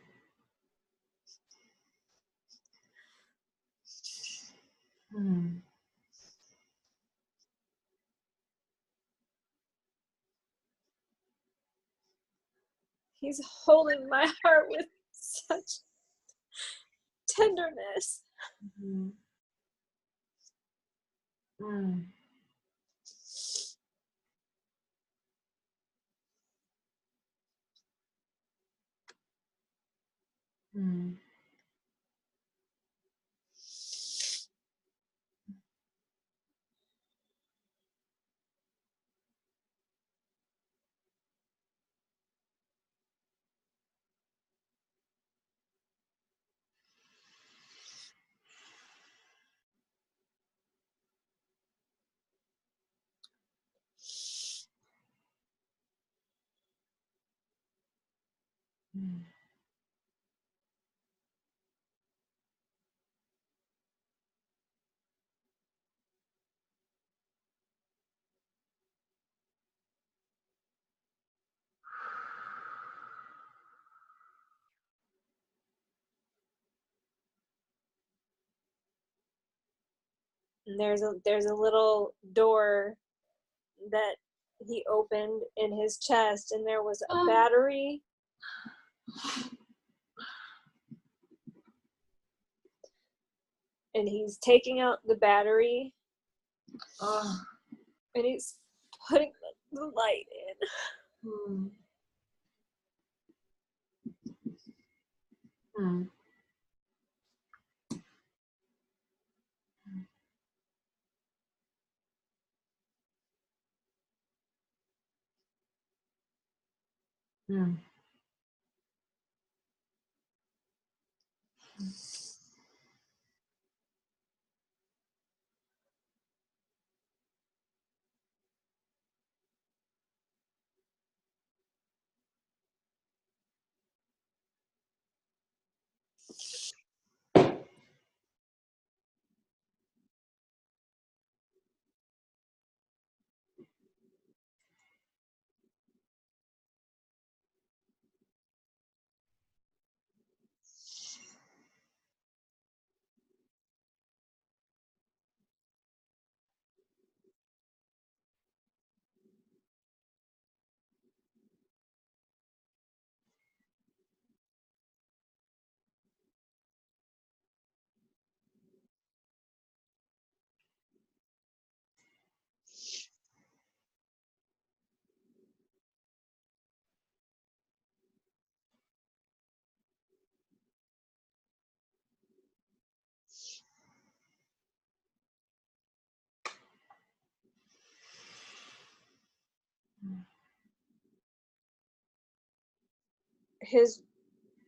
Hmm. he's holding my heart with such tenderness. Mm-hmm. Mm. Mm. Mm. And there's a little door that he opened in his chest, and there was a battery. And he's taking out the battery. Oh. And he's putting the light in. Mm. Mm. Mm. his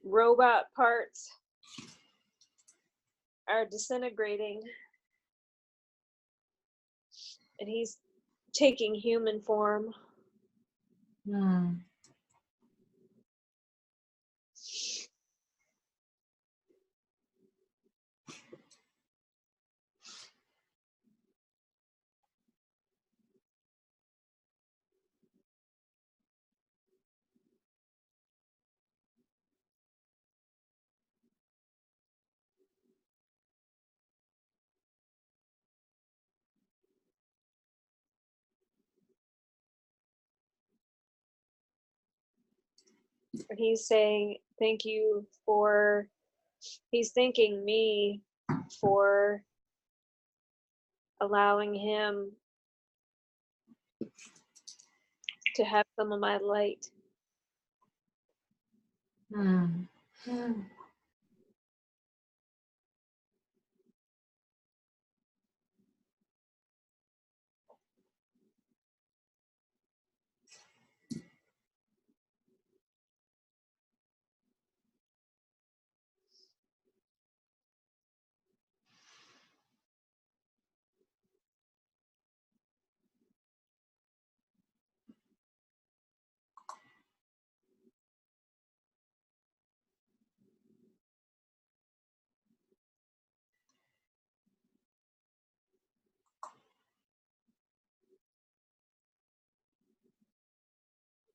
robot parts are disintegrating, and he's taking human form. Hmm. And he's saying thank you for, he's thanking me for allowing him to have some of my light. Hmm.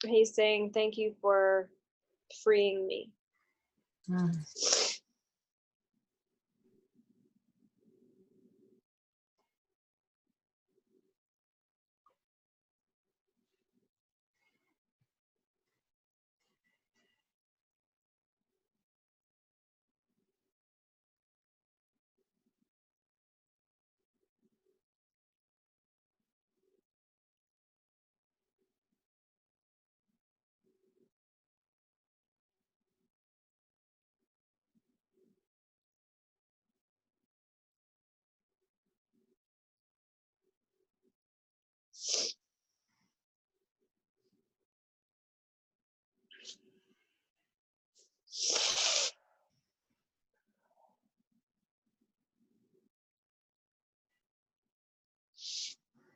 He's saying thank you for freeing me. Hmm.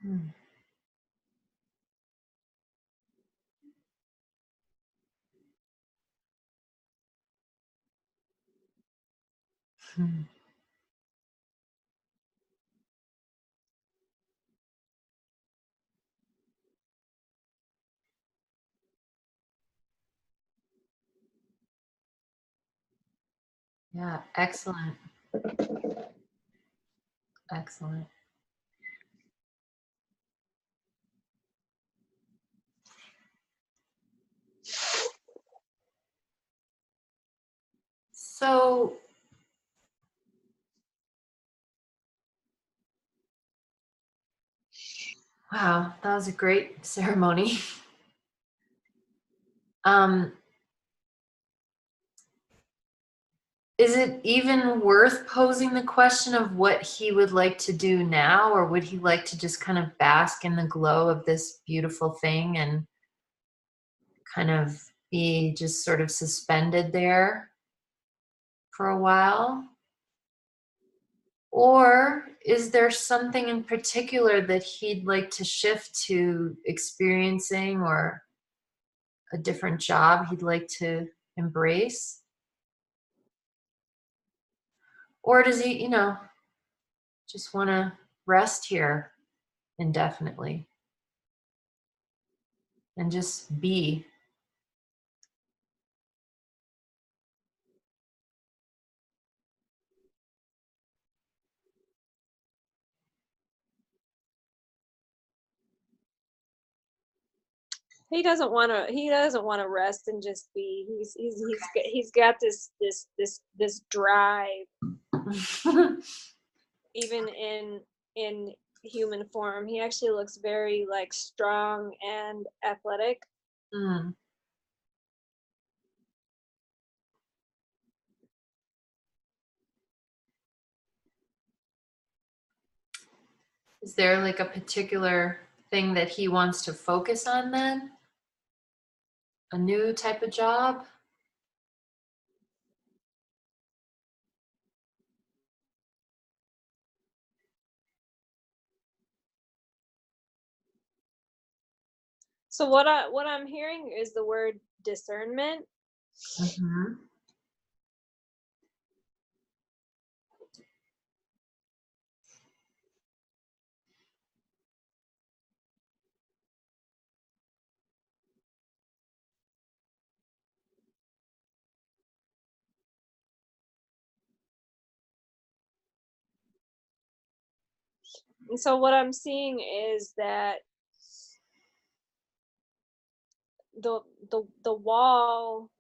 Hmm. Hmm. Yeah, excellent. Excellent. So, wow, that was a great ceremony. Um, is it even worth posing the question of what he would like to do now, or would he like to just kind of bask in the glow of this beautiful thing and kind of be just sort of suspended there for a while? Or is there something in particular that he'd like to shift to experiencing, or a different job he'd like to embrace? Or does he, just want to rest here indefinitely and just be? He doesn't want to. He doesn't want to rest and just be. He's got this drive, even in human form. He actually looks very like strong and athletic. Mm. Is there like a particular thing that he wants to focus on then? A new type of job? So what I'm hearing is the word discernment. Mm-hmm. And so what I'm seeing is that the the wall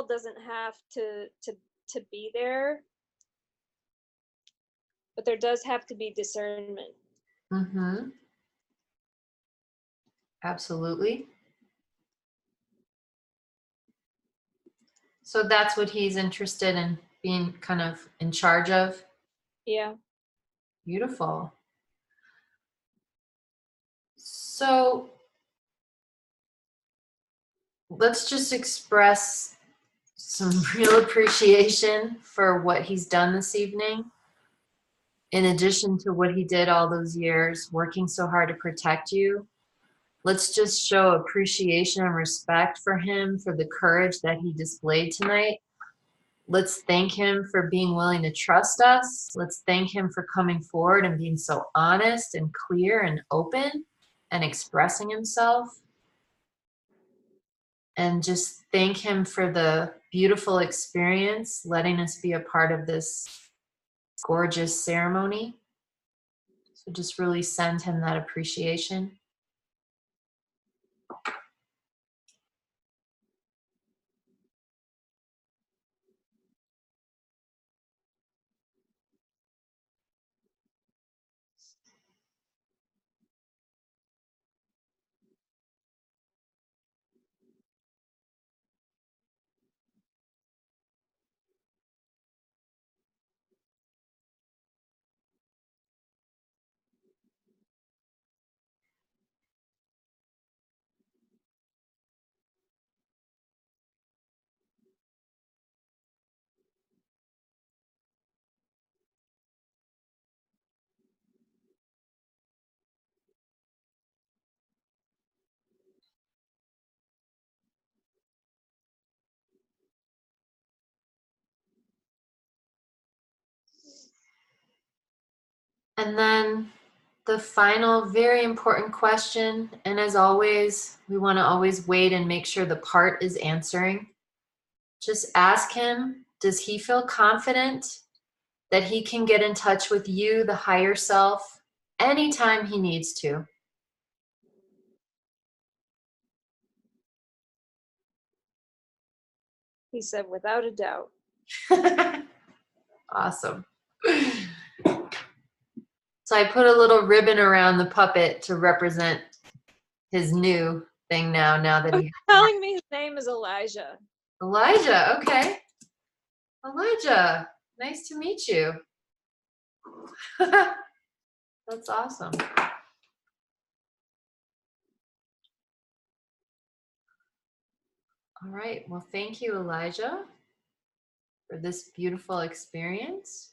doesn't have to be there, but there does have to be discernment. Mm-hmm. Absolutely. So that's what he's interested in being kind of in charge of. Yeah. Beautiful. So let's just express some real appreciation for what he's done this evening. In addition to what he did all those years, working so hard to protect you, let's just show appreciation and respect for him for the courage that he displayed tonight. Let's thank him for being willing to trust us. Let's thank him for coming forward and being so honest and clear and open and expressing himself. And just thank him for the beautiful experience, letting us be a part of this gorgeous ceremony. So just really send him that appreciation. And then the final, very important question, and as always, we want to always wait and make sure the part is answering. Just ask him, does he feel confident that he can get in touch with you, the higher self, anytime he needs to? He said, without a doubt. Awesome. So I put a little ribbon around the puppet to represent his new thing now that he Telling me his name is Elijah. Elijah, okay. Elijah, nice to meet you. That's awesome. All right. Well, thank you, Elijah, for this beautiful experience.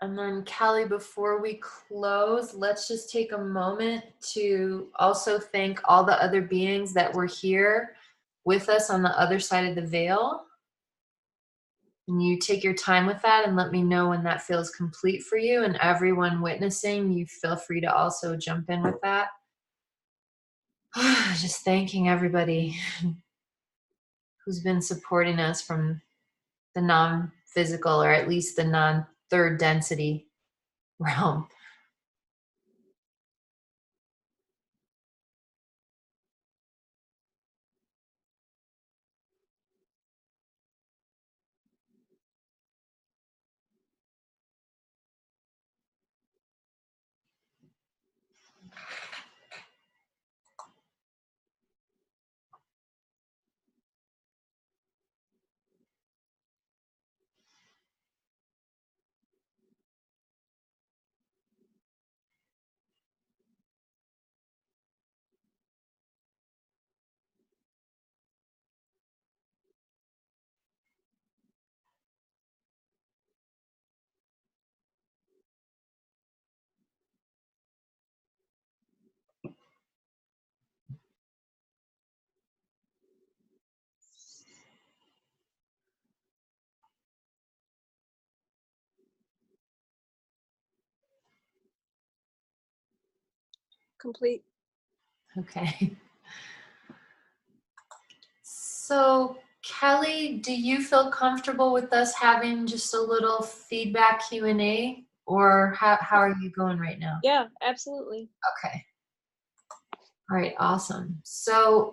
And then Kelly, before we close, let's just take a moment to also thank all the other beings that were here with us on the other side of the veil. And you take your time with that and let me know when that feels complete for you. And everyone witnessing, you feel free to also jump in with that. Just thanking everybody who's been supporting us from the non-physical, or at least the non-third density realm. complete. Okay. So, Kelly, do you feel comfortable with us having just a little feedback Q&A, or how are you going right now? Yeah, absolutely. Okay. All right, awesome. So,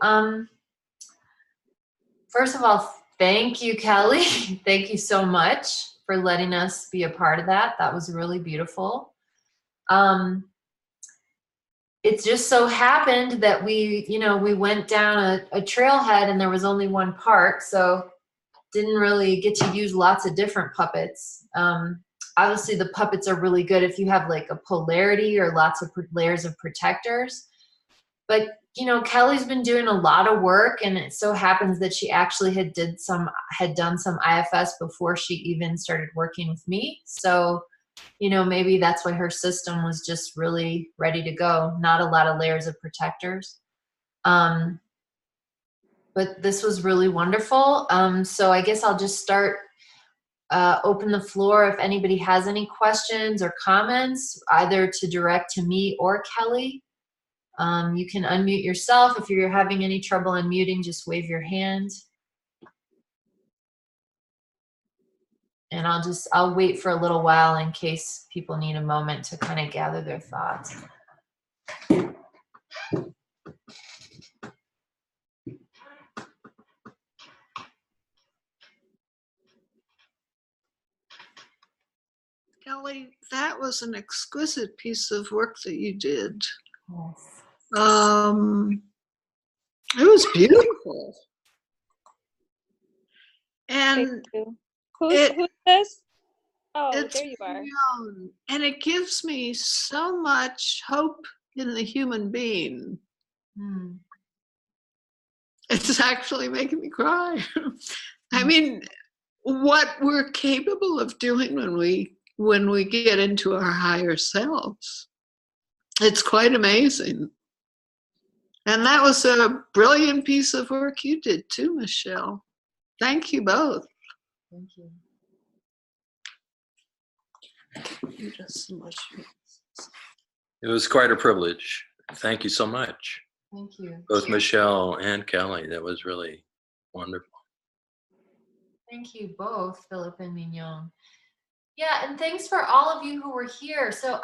first of all, thank you, Kelly. Thank you so much for letting us be a part of that. That was really beautiful. It just so happened that we went down a trailhead and there was only one park, so didn't really get to use lots of different puppets. Obviously, the puppets are really good if you have like a polarity or lots of layers of protectors. But Kelly's been doing a lot of work, and it so happens that she actually had done some IFS before she even started working with me. So, maybe that's why her system was just really ready to go. Not a lot of layers of protectors. But this was really wonderful. So I guess I'll just open the floor if anybody has any questions or comments, either to direct to me or Kelly. You can unmute yourself. If you're having any trouble unmuting, just wave your hand. And I'll wait for a little while in case people need a moment to kind of gather their thoughts. Kelly, that was an exquisite piece of work that you did. Yes. It was beautiful. And Thank you. Who's this? Oh, there you are. And it gives me so much hope in the human being. It's actually making me cry. I mean, what we're capable of doing when we get into our higher selves. It's quite amazing. And that was a brilliant piece of work you did too, Michelle. Thank you both. Thank you. It was quite a privilege. Thank you so much. Thank you. Both Michelle and Kelly. That was really wonderful. Thank you both, Philip and Mignon. Yeah, and thanks for all of you who were here. So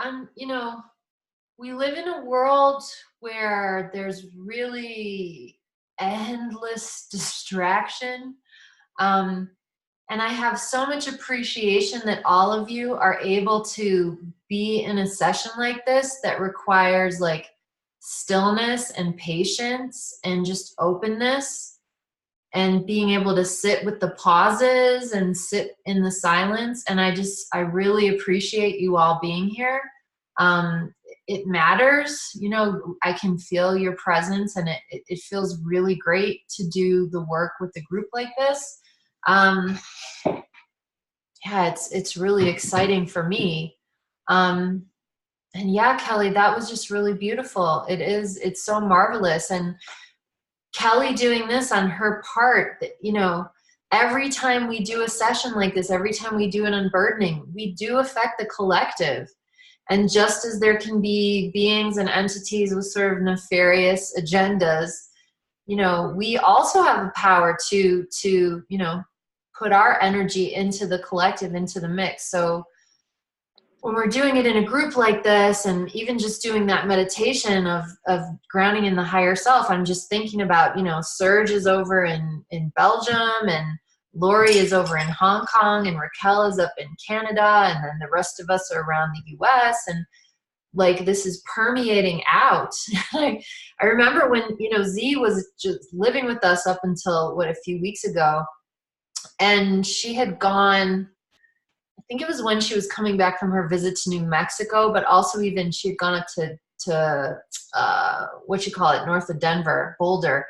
we live in a world where there's really endless distraction. And I have so much appreciation that all of you are able to be in a session like this that requires like stillness and patience and just openness, and being able to sit with the pauses and sit in the silence. And I really appreciate you all being here. It matters, I can feel your presence, and it feels really great to do the work with a group like this. Yeah, it's really exciting for me. And yeah, Kelly, that was just really beautiful. It's so marvelous. And Kelly doing this on her part, every time we do a session like this, every time we do an unburdening, we do affect the collective. And just as there can be beings and entities with sort of nefarious agendas, we also have the power to put our energy into the collective, into the mix. So when we're doing it in a group like this, and even just doing that meditation of grounding in the higher self, I'm just thinking about, Serge is over in Belgium, and Lori is over in Hong Kong, and Raquel is up in Canada, and then the rest of us are around the US, and like this is permeating out. I remember when, Z was just living with us up until a few weeks ago, and she had gone, I think it was when she was coming back from her visit to New Mexico, but also even she had gone up to north of Denver, Boulder.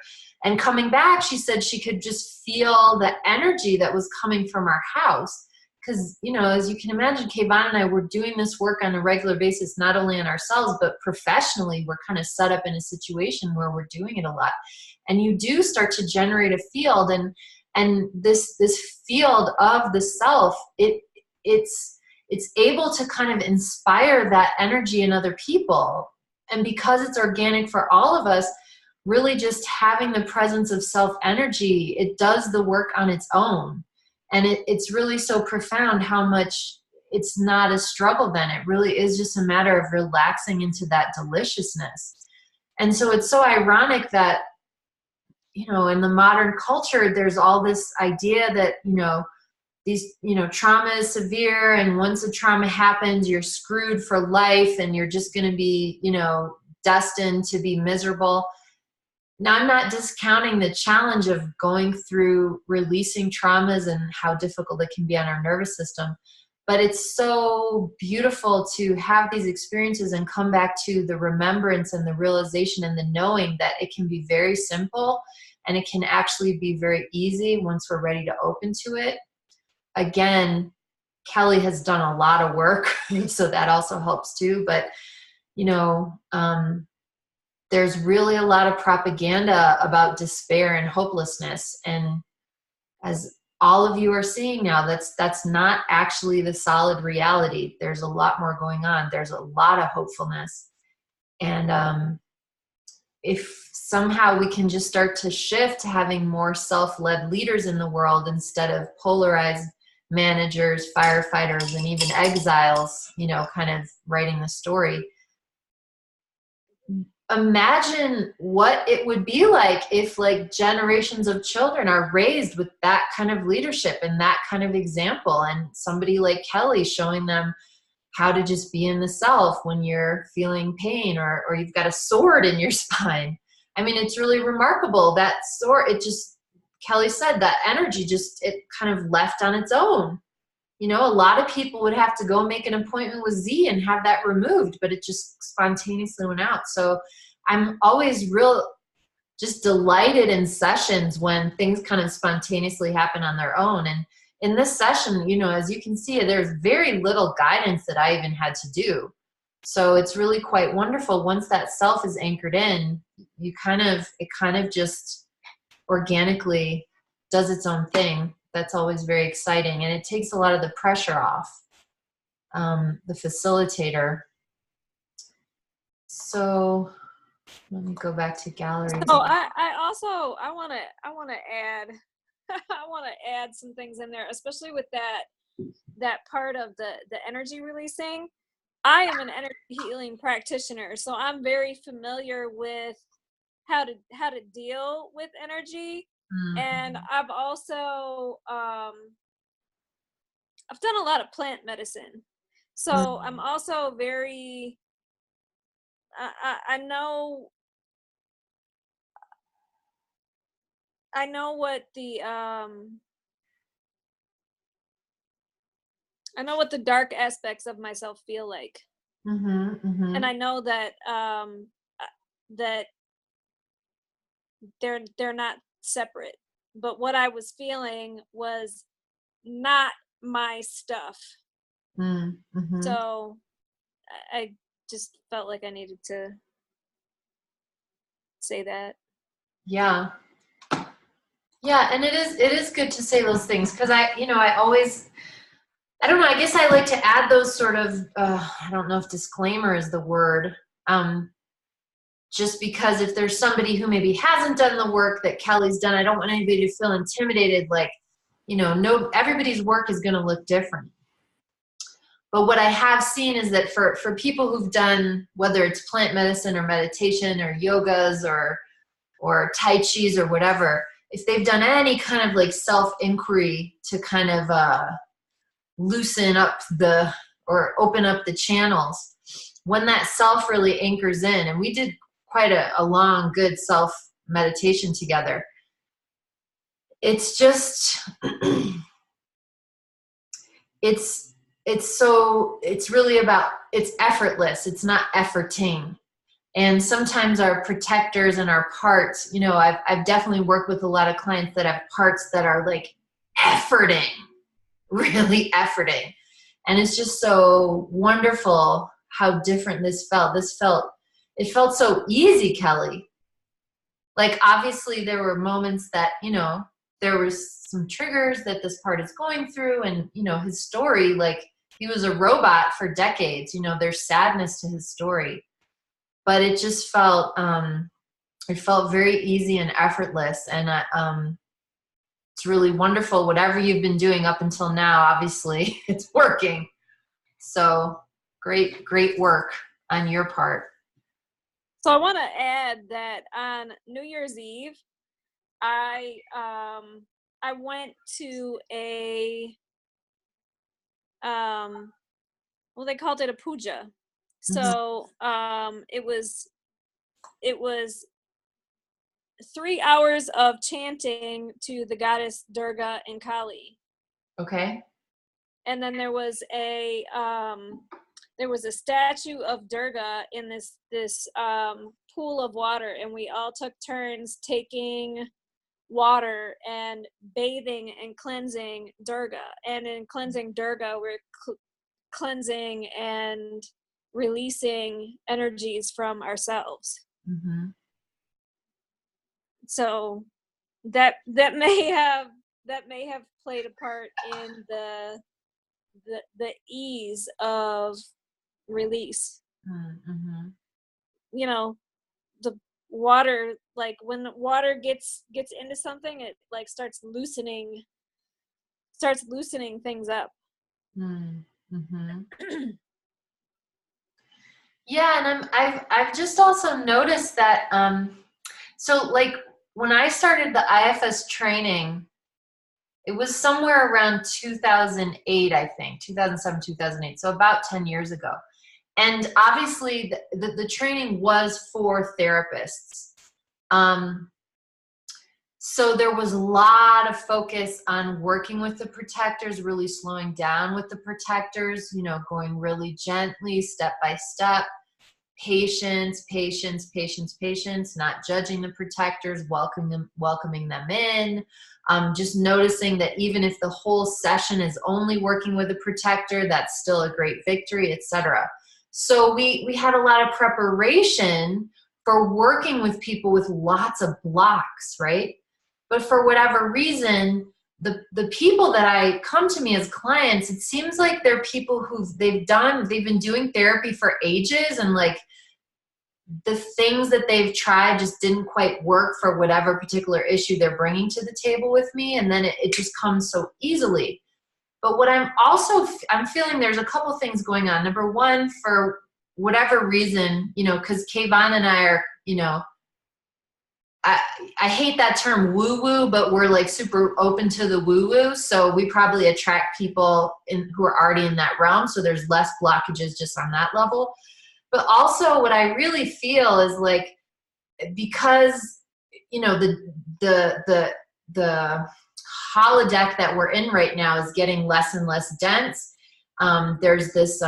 And coming back, she said she could just feel the energy that was coming from our house. Because, as you can imagine, Kayvon and I were doing this work on a regular basis, not only on ourselves, but professionally. We're kind of set up in a situation where we're doing it a lot. And you do start to generate a field, and this field of the self, it's able to kind of inspire that energy in other people. And because it's organic for all of us, really just having the presence of self energy, it does the work on its own. And it's really so profound how much it's not a struggle then. It really is just a matter of relaxing into that deliciousness. And so it's so ironic that, you know, in the modern culture, there's all this idea that, you know, these, you know, trauma is severe, and once a trauma happens, you're screwed for life and you're just going to be, you know, destined to be miserable. Now, I'm not discounting the challenge of going through releasing traumas and how difficult it can be on our nervous system. But it's so beautiful to have these experiences and come back to the remembrance and the realization and the knowing that it can be very simple and it can actually be very easy once we're ready to open to it. Again, Kelly has done a lot of work, so that also helps too. But, you know, there's really a lot of propaganda about despair and hopelessness. And as all of you are seeing now, that's not actually the solid reality. There's a lot more going on. There's a lot of hopefulness. And if somehow we can just start to shift to having more self-led leaders in the world instead of polarized managers, firefighters, and even exiles, you know, kind of writing the story. Imagine what it would be like if like generations of children are raised with that kind of leadership and that kind of example, and somebody like Kelly showing them how to just be in the self when you're feeling pain or you've got a sword in your spine. I mean, it's really remarkable. That sword, it just, Kelly said, that energy just, it kind of left on its own. You know, a lot of people would have to go make an appointment with Z and have that removed, but it just spontaneously went out. So I'm always just delighted in sessions when things kind of spontaneously happen on their own. And in this session, you know, as you can see, there's very little guidance that I even had to do. So it's really quite wonderful. Once that self is anchored in, it kind of just organically does its own thing. That's always very exciting. And it takes a lot of the pressure off the facilitator. So let me go back to galleries. So I want to add I want to add some things in there, especially with that part of the energy releasing. I am an energy healing practitioner, so I'm very familiar with how to deal with energy. Mm-hmm. And I've also I've done a lot of plant medicine, so I'm also very I know what the I know what the dark aspects of myself feel like. And I know that that they're not separate, but what I was feeling was not my stuff. So I just felt like I needed to say that. Yeah, and it is good to say those things, because I don't know, I guess I like to add those sort of I don't know if disclaimer is the word, just because if there's somebody who maybe hasn't done the work that Kelly's done, I don't want anybody to feel intimidated, like, you know, no, everybody's work is going to look different. But what I have seen is that for people who've done, whether it's plant medicine or meditation or yogas or Tai Chi's or whatever, if they've done any kind of like self-inquiry to kind of loosen up or open up the channels, when that self really anchors in, and we did quite a long, good self meditation together, it's just, it's really about, it's effortless. It's not efforting. And sometimes our protectors and our parts, you know, I've definitely worked with a lot of clients that have parts that are like efforting, really efforting. And it's just so wonderful how different this felt. It felt so easy, Kelly. Like, obviously there were moments that, you know, there was some triggers that this part is going through, and, you know, his story, like, he was a robot for decades, you know, there's sadness to his story. but it just felt, it felt very easy and effortless. And it's really wonderful. Whatever you've been doing up until now, obviously it's working. So great, great work on your part. So I want to add that on New Year's Eve, I went to a well, they called it a puja. So it was 3 hours of chanting to the goddess Durga and Kali. Okay. And then there was a statue of Durga in this pool of water, and we all took turns taking water and bathing and cleansing Durga. And in cleansing Durga, we're cleansing and releasing energies from ourselves. Mm-hmm. So that may have played a part in the ease of release. Mm-hmm. You know, the water, like when water gets into something, it like starts loosening things up. Mm-hmm. Yeah, and I've just also noticed that so like when I started the IFS training, it was somewhere around 2008, I think, 2007, 2008, so about 10 years ago. And obviously the training was for therapists. So there was a lot of focus on working with the protectors, really slowing down with the protectors, you know, going really gently, step by step, patience, patience, patience, patience, not judging the protectors, welcoming them in, just noticing that even if the whole session is only working with a protector, that's still a great victory, etc. So we had a lot of preparation for working with people with lots of blocks, right? But for whatever reason, the people that I come to me as clients, it seems like they're people they've been doing therapy for ages, and like the things that they've tried just didn't quite work for whatever particular issue they're bringing to the table with me. And then it just comes so easily. But what I'm feeling there's a couple things going on. Number one, for whatever reason, you know, because Kayvon and I are, you know, I hate that term woo-woo, but we're like super open to the woo-woo. So we probably attract people who are already in that realm. So there's less blockages just on that level. But also what I really feel is like, because, you know, the holodeck that we're in right now is getting less and less dense. There's this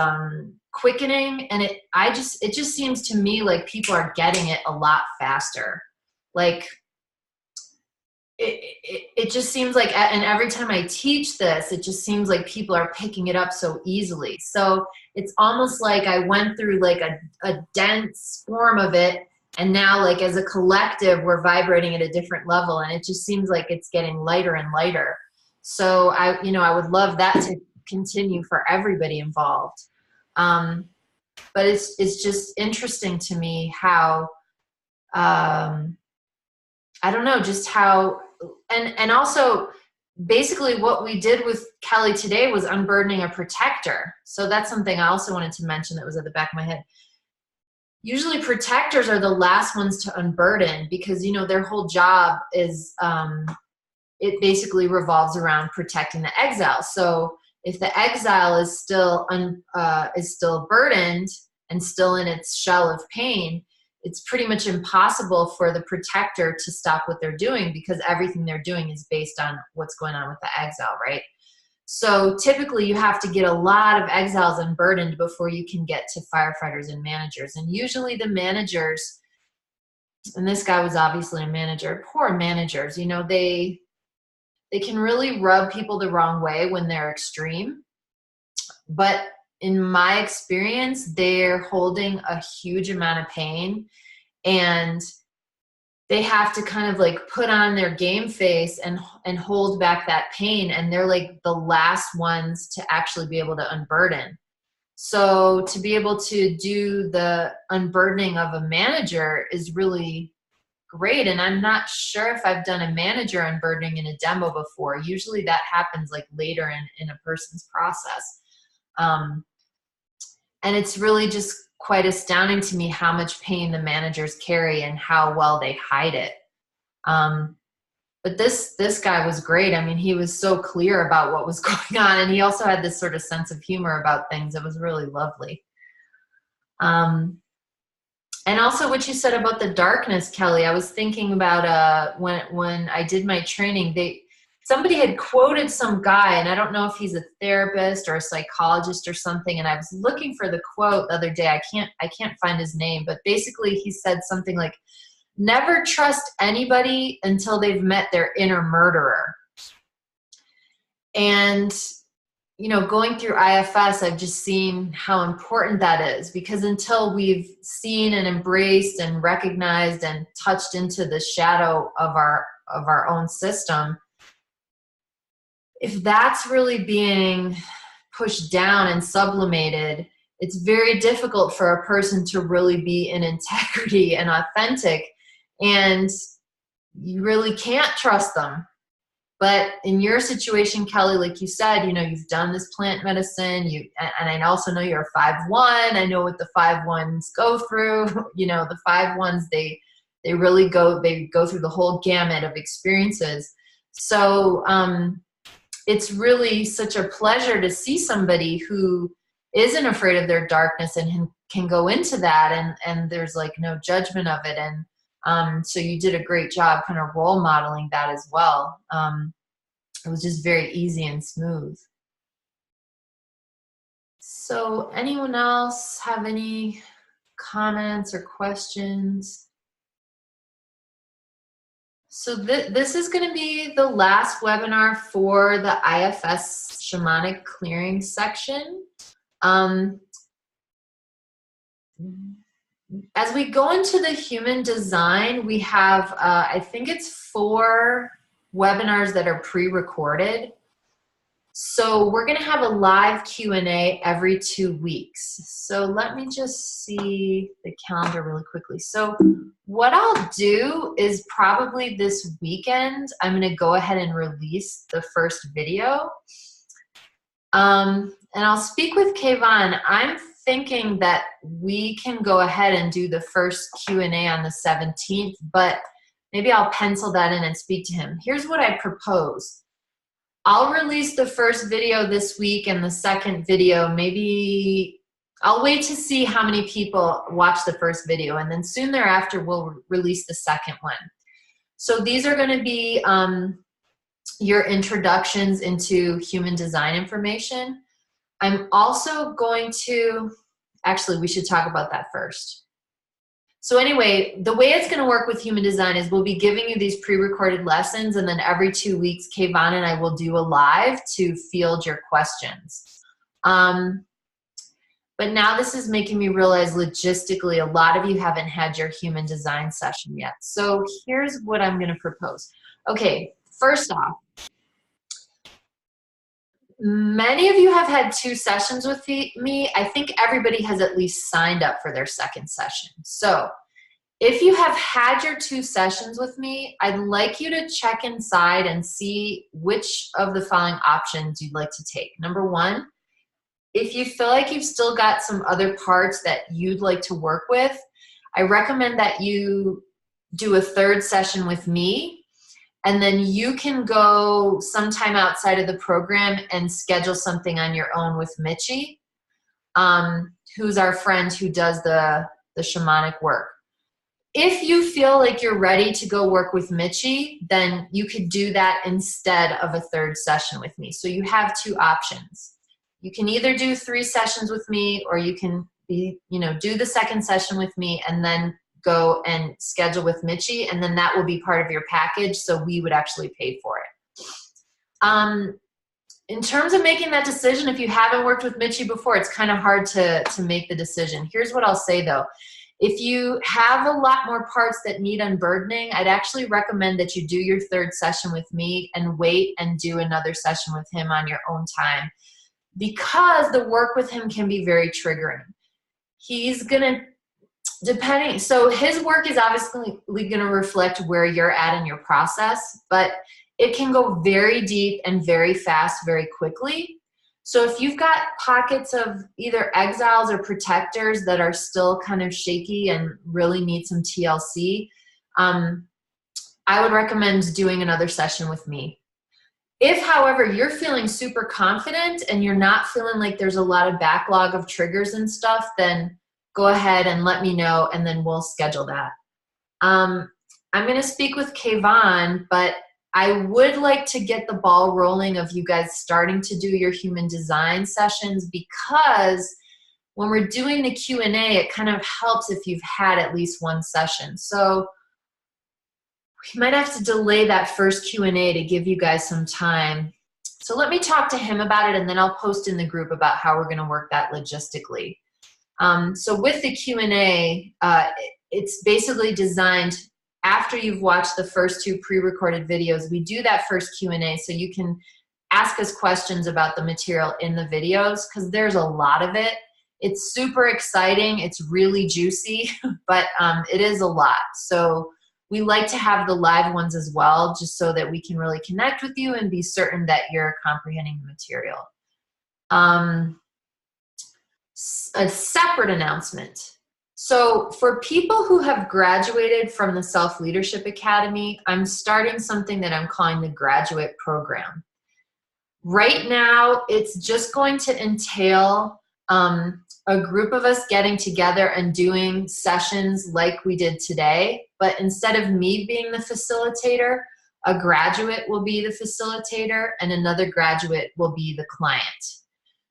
quickening, and it just seems to me like people are getting it a lot faster. Like it just seems like, and every time I teach this, it just seems like people are picking it up so easily. So it's almost like I went through like a dense form of it, and now like as a collective, we're vibrating at a different level, and it just seems like it's getting lighter and lighter. So I would love that to continue for everybody involved. But it's just interesting to me how, I don't know, just how, and also basically what we did with Kelly today was unburdening a protector. So that's something I also wanted to mention that was at the back of my head. Usually protectors are the last ones to unburden because, you know, their whole job is, it basically revolves around protecting the exile. So if the exile is still burdened and still in its shell of pain, it's pretty much impossible for the protector to stop what they're doing because everything they're doing is based on what's going on with the exile, right? So typically you have to get a lot of exiles unburdened before you can get to firefighters and managers. And usually the managers, and this guy was obviously a manager, poor managers, you know, they can really rub people the wrong way when they're extreme. But in my experience, they're holding a huge amount of pain, and they have to kind of like put on their game face and hold back that pain. And they're like the last ones to actually be able to unburden. So to be able to do the unburdening of a manager is really great. And I'm not sure if I've done a manager unburdening in a demo before. Usually that happens like later in a person's process. And it's really just quite astounding to me how much pain the managers carry and how well they hide it. But this guy was great. I mean, he was so clear about what was going on, and he also had this sort of sense of humor about things. It was really lovely. And also what you said about the darkness, Kelly, I was thinking about when I did my training, somebody had quoted some guy, and I don't know if he's a therapist or a psychologist or something, and I was looking for the quote the other day. I can't find his name, but basically he said something like, never trust anybody until they've met their inner murderer. And, you know, going through IFS, I've just seen how important that is, because until we've seen and embraced and recognized and touched into the shadow of our own system, if that's really being pushed down and sublimated, it's very difficult for a person to really be in integrity and authentic, and you really can't trust them. But in your situation, Kelly, like you said, you know, you've done this plant medicine, and I also know you're a 5-1. I know what the 5-1s go through. You know, the 5-1s, they really go through the whole gamut of experiences. So it's really such a pleasure to see somebody who isn't afraid of their darkness and can go into that, and there's like no judgment of it. And so you did a great job kind of role modeling that as well. It was just very easy and smooth. So anyone else have any comments or questions? So this is going to be the last webinar for the IFS Shamanic Clearing section. As we go into the human design, we have, I think it's 4 webinars that are pre-recorded. So we're going to have a live Q&A every 2 weeks. So let me just see the calendar really quickly. So what I'll do is probably this weekend, I'm going to go ahead and release the first video. And I'll speak with Kayvon. I'm thinking that we can go ahead and do the first Q&A on the 17th, but maybe I'll pencil that in and speak to him. Here's what I propose. I'll release the first video this week, and the second video, maybe I'll wait to see how many people watch the first video, and then soon thereafter we'll release the second one. So these are going to be your introductions into human design information. I'm also going to, actually we should talk about that first. So anyway, the way it's going to work with human design is we'll be giving you these pre-recorded lessons, and then every 2 weeks, Kayvon and I will do a live to field your questions. But now this is making me realize logistically, a lot of you haven't had your human design session yet. So here's what I'm going to propose. Okay, first off, many of you have had 2 sessions with me. I think everybody has at least signed up for their second session. So if you have had your 2 sessions with me, I'd like you to check inside and see which of the following options you'd like to take. Number 1, if you feel like you've still got some other parts that you'd like to work with, I recommend that you do a 3rd session with me. And then you can go sometime outside of the program and schedule something on your own with Mitchie, who's our friend who does the shamanic work. If you feel like you're ready to go work with Mitchie, then you could do that instead of a 3rd session with me. So you have 2 options. You can either do 3 sessions with me, or you can do the 2nd session with me and then go and schedule with Mitchie, and then that will be part of your package, so we would actually pay for it. In terms of making that decision, if you haven't worked with Mitchie before, it's kind of hard to make the decision. Here's what I'll say though. If you have a lot more parts that need unburdening, I'd actually recommend that you do your 3rd session with me and wait and do another session with him on your own time. because the work with him can be very triggering. He's gonna, so his work is obviously gonna reflect where you're at in your process, but it can go very deep and very fast, very quickly. So if you've got pockets of either exiles or protectors that are still kind of shaky and really need some TLC, I would recommend doing another session with me. If, however, you're feeling super confident and you're not feeling like there's a lot of backlog of triggers and stuff, then go ahead and let me know, and then we'll schedule that. I'm going to speak with Kayvon, but I would like to get the ball rolling of you guys starting to do your human design sessions, because when we're doing the Q&A, it kind of helps if you've had at least one session. So we might have to delay that first Q&A to give you guys some time. So let me talk to him about it, and then I'll post in the group about how we're going to work that logistically. So with the Q&A, it's basically designed after you've watched the first 2 pre-recorded videos. We do that first Q&A so you can ask us questions about the material in the videos, because there's a lot of it. It's super exciting. It's really juicy, but it is a lot. So we like to have the live ones as well, just so that we can really connect with you and be certain that you're comprehending the material. A separate announcement. So for people who have graduated from the Self-Leadership Academy, I'm starting something that I'm calling the graduate program. Right now, it's just going to entail a group of us getting together and doing sessions like we did today, but instead of me being the facilitator, a graduate will be the facilitator and another graduate will be the client.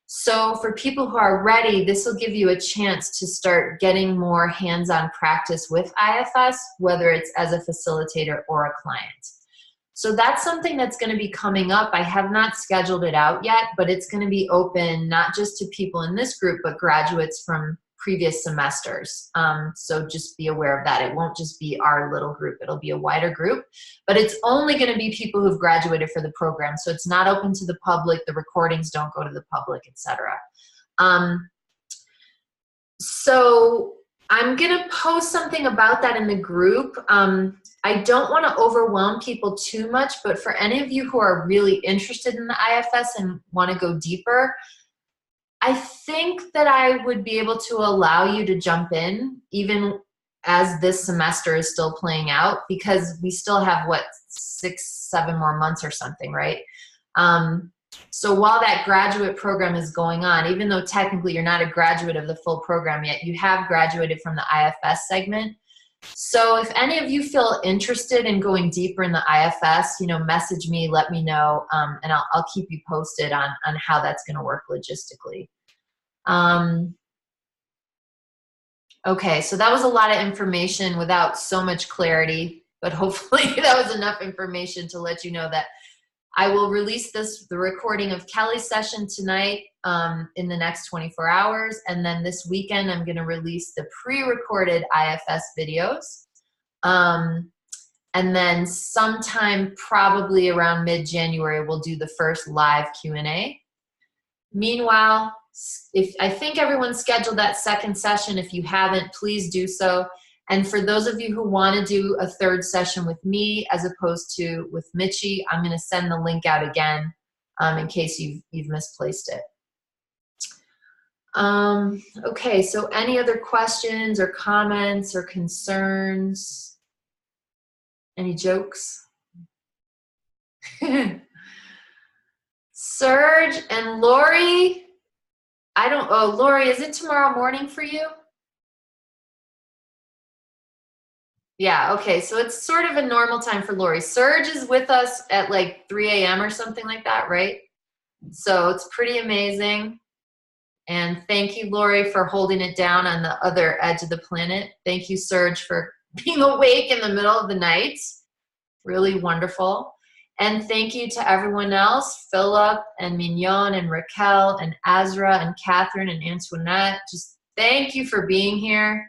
So for people who are ready, this will give you a chance to start getting more hands-on practice with IFS, whether it's as a facilitator or a client. So that's something that's going to be coming up. I have not scheduled it out yet, but it's going to be open not just to people in this group, but graduates from previous semesters. So just be aware of that. It won't just be our little group. It'll be a wider group, but it's only going to be people who've graduated for the program. So it's not open to the public. The recordings don't go to the public, etc. So I'm going to post something about that in the group. I don't want to overwhelm people too much, but for any of you who are really interested in the IFS and want to go deeper, I think that I would be able to allow you to jump in even as this semester is still playing out, because we still have, what, 6-7 more months or something, right? So while that graduate program is going on, even though technically you're not a graduate of the full program yet, you have graduated from the IFS segment. So if any of you feel interested in going deeper in the IFS, you know, message me, let me know, and I'll keep you posted on how that's going to work logistically. Okay, so that was a lot of information without so much clarity, but hopefully that was enough information to let you know that I will release the recording of Kelly's session tonight in the next 24 hours. And then this weekend, I'm going to release the pre-recorded IFS videos. And then sometime probably around mid-January, we'll do the first live Q&A. Meanwhile, I think everyone scheduled that second session. If you haven't, please do so. And for those of you who want to do a third session with me as opposed to with Mitchie, I'm going to send the link out again in case you've misplaced it. Okay, so any other questions or comments or concerns? Any jokes? Serge and Lori, Lori, is it tomorrow morning for you? Yeah, okay, so it's sort of a normal time for Lori. Serge is with us at like 3 a.m. or something like that, right? So it's pretty amazing. And thank you, Lori, for holding it down on the other edge of the planet. Thank you, Serge, for being awake in the middle of the night. Really wonderful. And thank you to everyone else, Philip and Mignon and Raquel and Azra and Catherine and Antoinette. Just thank you for being here.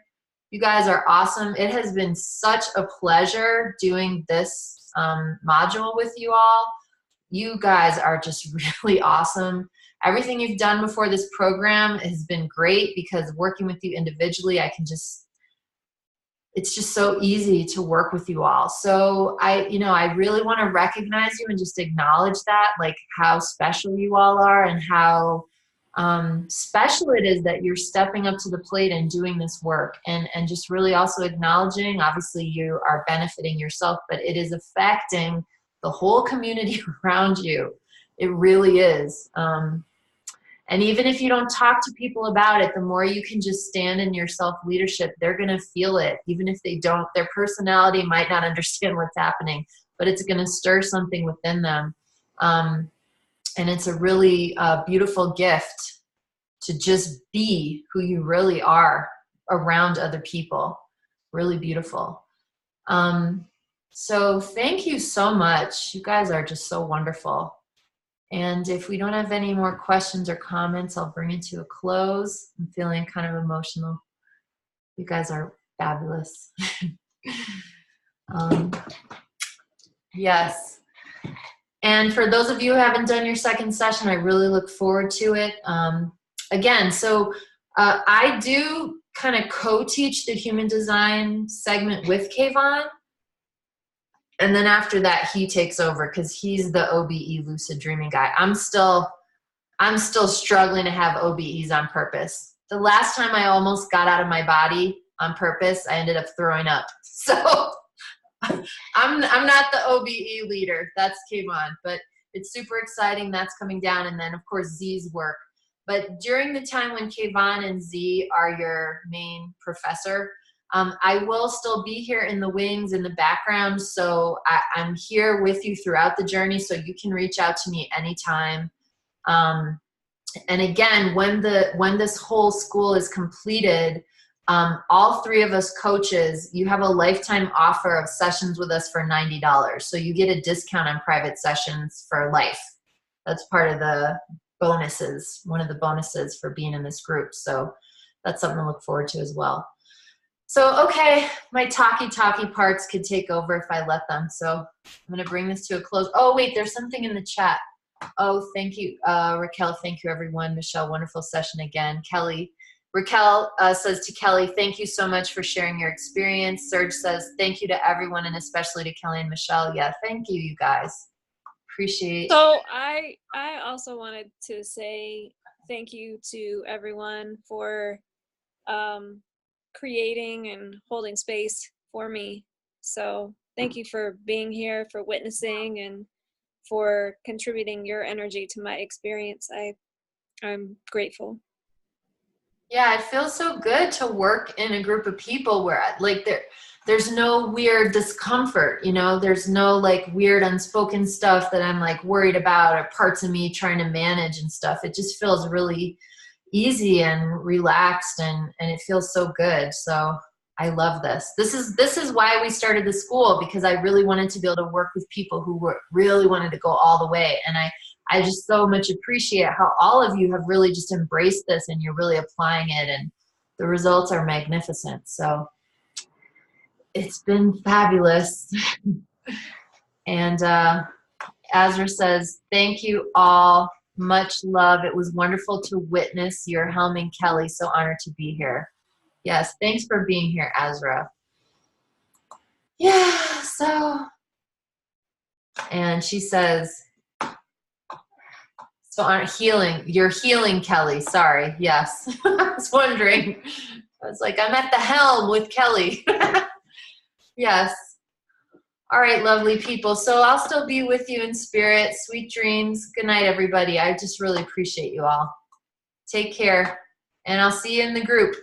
You guys are awesome. It has been such a pleasure doing this module with you all. You guys are just really awesome. everything you've done before this program has been great, because working with you individually, it's just so easy to work with you all. So I really want to recognize you and just acknowledge that, like how special you all are, and how special it is that you're stepping up to the plate and doing this work, and just really also acknowledging, obviously you are benefiting yourself, but it is affecting the whole community around you. It really is. And even if you don't talk to people about it, the more you can just stand in your self-leadership, they're going to feel it. Even if they don't, their personality might not understand what's happening, but it's going to stir something within them. And it's a really beautiful gift to just be who you really are around other people. Really beautiful. So thank you so much. You guys are just so wonderful. And if we don't have any more questions or comments, I'll bring it to a close. I'm feeling kind of emotional. You guys are fabulous. Yes. And for those of you who haven't done your second session, I really look forward to it. Again, so I do kind of co-teach the human design segment with Kayvon. And then after that, he takes over because he's the OBE lucid dreaming guy. I'm still struggling to have OBEs on purpose. The last time I almost got out of my body on purpose, I ended up throwing up. So I'm not the OBE leader. That's Kayvon, but it's super exciting. That's coming down. And then of course Z's work. But during the time when Kayvon and Z are your main professor, I will still be here in the wings, in the background. So I'm here with you throughout the journey. So you can reach out to me anytime. And again, when this whole school is completed, all three of us coaches, you have a lifetime offer of sessions with us for $90. So you get a discount on private sessions for life. That's part of the bonuses, one of the bonuses for being in this group. So that's something to look forward to as well. So, okay, my talky parts could take over if I let them. So I'm going to bring this to a close. Oh, wait, there's something in the chat. Oh, thank you, Raquel. Thank you, everyone. Michelle, wonderful session again. Kelly. Raquel says to Kelly, thank you so much for sharing your experience. Serge says, thank you to everyone, and especially to Kelly and Michelle. Yeah, thank you, you guys. Appreciate. So I also wanted to say thank you to everyone for creating and holding space for me. So thank you for being here, for witnessing, and for contributing your energy to my experience. I'm grateful. Yeah, it feels so good to work in a group of people where like there's no weird discomfort, you know, there's no like weird unspoken stuff that I'm like worried about, or parts of me trying to manage and stuff. It just feels really easy and relaxed, and it feels so good. So I love this. This is why we started the school, because I really wanted to be able to work with people who really wanted to go all the way. And I just so much appreciate how all of you have really just embraced this, and you're really applying it, and the results are magnificent. So it's been fabulous. And Azra says, thank you all. Much love. It was wonderful to witness your helming, Kelly. So honored to be here. Yes, thanks for being here, Azra. Yeah, so, and she says, so healing, you're healing, Kelly. Sorry, yes. I was wondering. I was like, I'm at the helm with Kelly. Yes. All right, lovely people. So I'll still be with you in spirit. Sweet dreams. Good night, everybody. I just really appreciate you all. Take care, and I'll see you in the group.